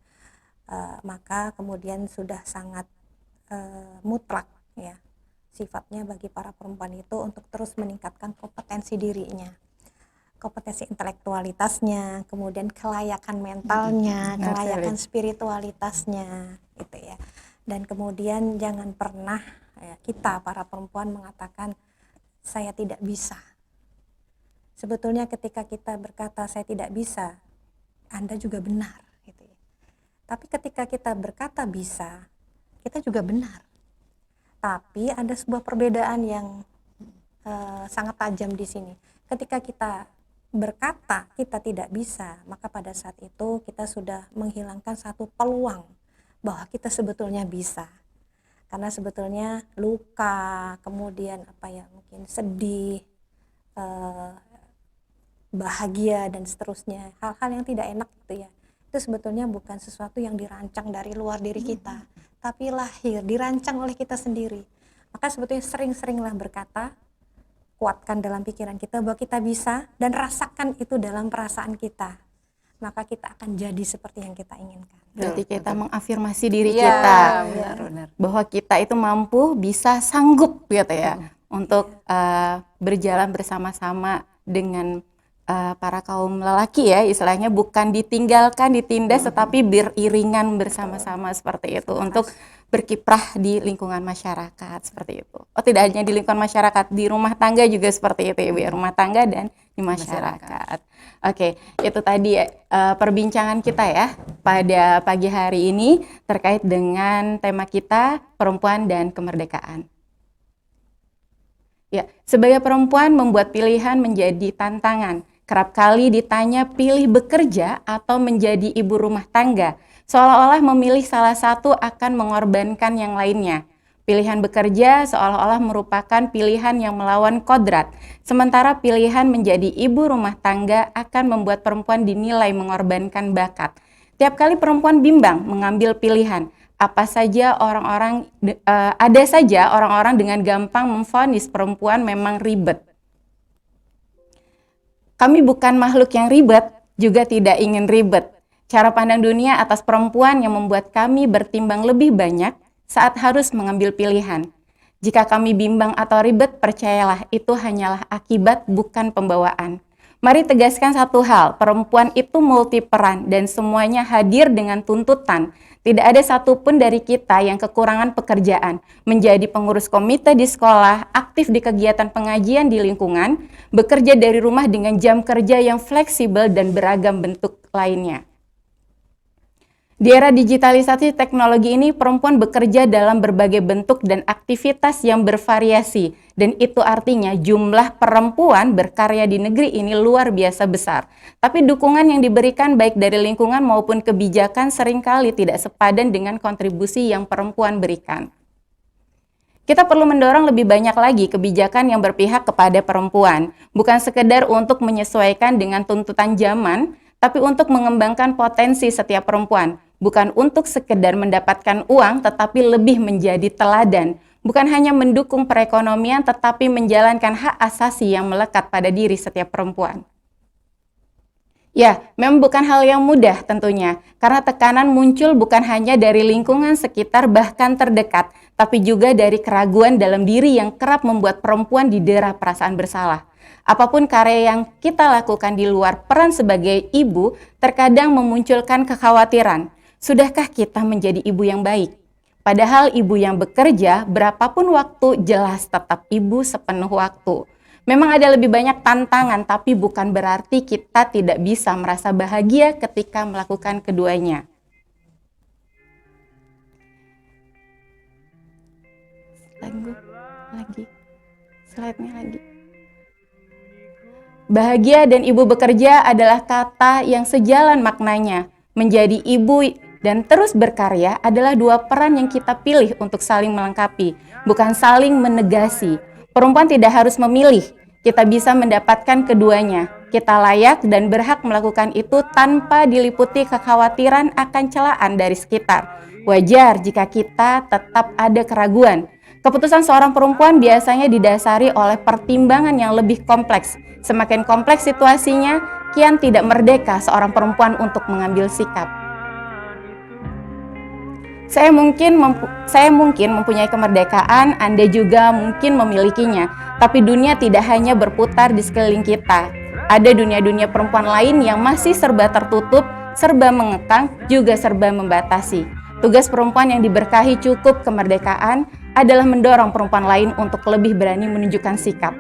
Maka kemudian sudah sangat mutlak ya sifatnya bagi para perempuan itu untuk terus meningkatkan kompetensi dirinya, kompetensi intelektualitasnya, kemudian kelayakan mentalnya, kelayakan spiritualitasnya gitu ya. Dan kemudian jangan pernah ya, kita para perempuan mengatakan saya tidak bisa. Sebetulnya ketika kita berkata saya tidak bisa, Anda juga benar gitu ya. Tapi ketika kita berkata bisa, kita juga benar. Tapi ada sebuah perbedaan yang sangat tajam di sini. Ketika kita berkata kita tidak bisa, maka pada saat itu kita sudah menghilangkan satu peluang bahwa kita sebetulnya bisa. Karena sebetulnya luka, kemudian mungkin sedih, bahagia dan seterusnya, hal-hal yang tidak enak gitu ya, itu sebetulnya bukan sesuatu yang dirancang dari luar diri kita, tapi dirancang oleh kita sendiri. Maka sebetulnya sering-seringlah berkata, kuatkan dalam pikiran kita bahwa kita bisa, dan rasakan itu dalam perasaan kita, maka kita akan jadi seperti yang kita inginkan. Berarti kita mengafirmasi diri Iya, kita benar-benar. bahwa kita itu mampu, bisa, sanggup gitu ya untuk berjalan bersama-sama dengan para kaum lelaki ya, istilahnya bukan ditinggalkan, ditindas, tetapi beriringan bersama-sama seperti itu untuk berkiprah di lingkungan masyarakat seperti itu. Oh, tidak hanya di lingkungan masyarakat, di rumah tangga juga seperti itu ya, Bu, ya, rumah tangga dan di masyarakat. Oke, itu tadi perbincangan kita ya pada pagi hari ini terkait dengan tema kita perempuan dan kemerdekaan. Ya, sebagai perempuan membuat pilihan menjadi tantangan. Kerap kali ditanya pilih bekerja atau menjadi ibu rumah tangga, seolah-olah memilih salah satu akan mengorbankan yang lainnya. Pilihan bekerja seolah-olah merupakan pilihan yang melawan kodrat, sementara pilihan menjadi ibu rumah tangga akan membuat perempuan dinilai mengorbankan bakat. Tiap kali perempuan bimbang mengambil pilihan, ada saja orang-orang dengan gampang memvonis perempuan memang ribet. Kami bukan makhluk yang ribet, juga tidak ingin ribet. Cara pandang dunia atas perempuan yang membuat kami bertimbang lebih banyak saat harus mengambil pilihan. Jika kami bimbang atau ribet, percayalah itu hanyalah akibat, bukan pembawaan. Mari tegaskan satu hal, perempuan itu multiperan dan semuanya hadir dengan tuntutan. Tidak ada satupun dari kita yang kekurangan pekerjaan, menjadi pengurus komite di sekolah, aktif di kegiatan pengajian di lingkungan, bekerja dari rumah dengan jam kerja yang fleksibel dan beragam bentuk lainnya. Di era digitalisasi teknologi ini, perempuan bekerja dalam berbagai bentuk dan aktivitas yang bervariasi, dan itu artinya jumlah perempuan berkarya di negeri ini luar biasa besar. Tapi dukungan yang diberikan baik dari lingkungan maupun kebijakan seringkali tidak sepadan dengan kontribusi yang perempuan berikan. Kita perlu mendorong lebih banyak lagi kebijakan yang berpihak kepada perempuan, bukan sekedar untuk menyesuaikan dengan tuntutan zaman, tapi untuk mengembangkan potensi setiap perempuan. Bukan untuk sekedar mendapatkan uang, tetapi lebih menjadi teladan. Bukan hanya mendukung perekonomian, tetapi menjalankan hak asasi yang melekat pada diri setiap perempuan. Ya, memang bukan hal yang mudah tentunya, karena tekanan muncul bukan hanya dari lingkungan sekitar bahkan terdekat, tapi juga dari keraguan dalam diri yang kerap membuat perempuan didera perasaan bersalah. Apapun karya yang kita lakukan di luar peran sebagai ibu, terkadang memunculkan kekhawatiran. Sudahkah kita menjadi ibu yang baik? Padahal ibu yang bekerja, berapapun waktu, jelas tetap ibu sepenuh waktu. Memang ada lebih banyak tantangan, tapi bukan berarti kita tidak bisa merasa bahagia ketika melakukan keduanya. Slide-nya lagi. Bahagia dan ibu bekerja adalah kata yang sejalan maknanya. Menjadi ibu dan terus berkarya adalah dua peran yang kita pilih untuk saling melengkapi, bukan saling menegasi. Perempuan tidak harus memilih, kita bisa mendapatkan keduanya. Kita layak dan berhak melakukan itu tanpa diliputi kekhawatiran akan celaan dari sekitar. Wajar jika kita tetap ada keraguan. Keputusan seorang perempuan biasanya didasari oleh pertimbangan yang lebih kompleks. Semakin kompleks situasinya, kian tidak merdeka seorang perempuan untuk mengambil sikap. Saya mungkin mempunyai kemerdekaan, Anda juga mungkin memilikinya. Tapi dunia tidak hanya berputar di sekeliling kita. Ada dunia-dunia perempuan lain yang masih serba tertutup, serba mengekang, juga serba membatasi. Tugas perempuan yang diberkahi cukup kemerdekaan adalah mendorong perempuan lain untuk lebih berani menunjukkan sikap.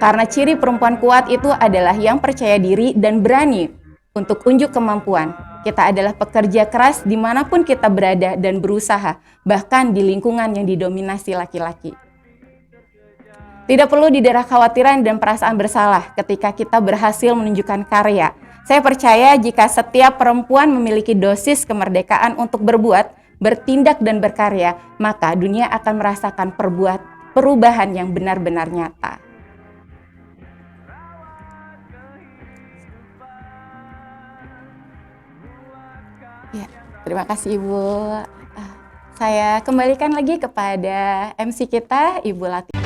Karena ciri perempuan kuat itu adalah yang percaya diri dan berani untuk unjuk kemampuan. Kita adalah pekerja keras dimanapun kita berada dan berusaha, bahkan di lingkungan yang didominasi laki-laki. Tidak perlu didera khawatiran dan perasaan bersalah ketika kita berhasil menunjukkan karya. Saya percaya jika setiap perempuan memiliki dosis kemerdekaan untuk berbuat, bertindak dan berkarya, maka dunia akan merasakan perubahan yang benar-benar nyata. Ya, terima kasih Ibu. Saya kembalikan lagi kepada MC kita, Ibu Latif.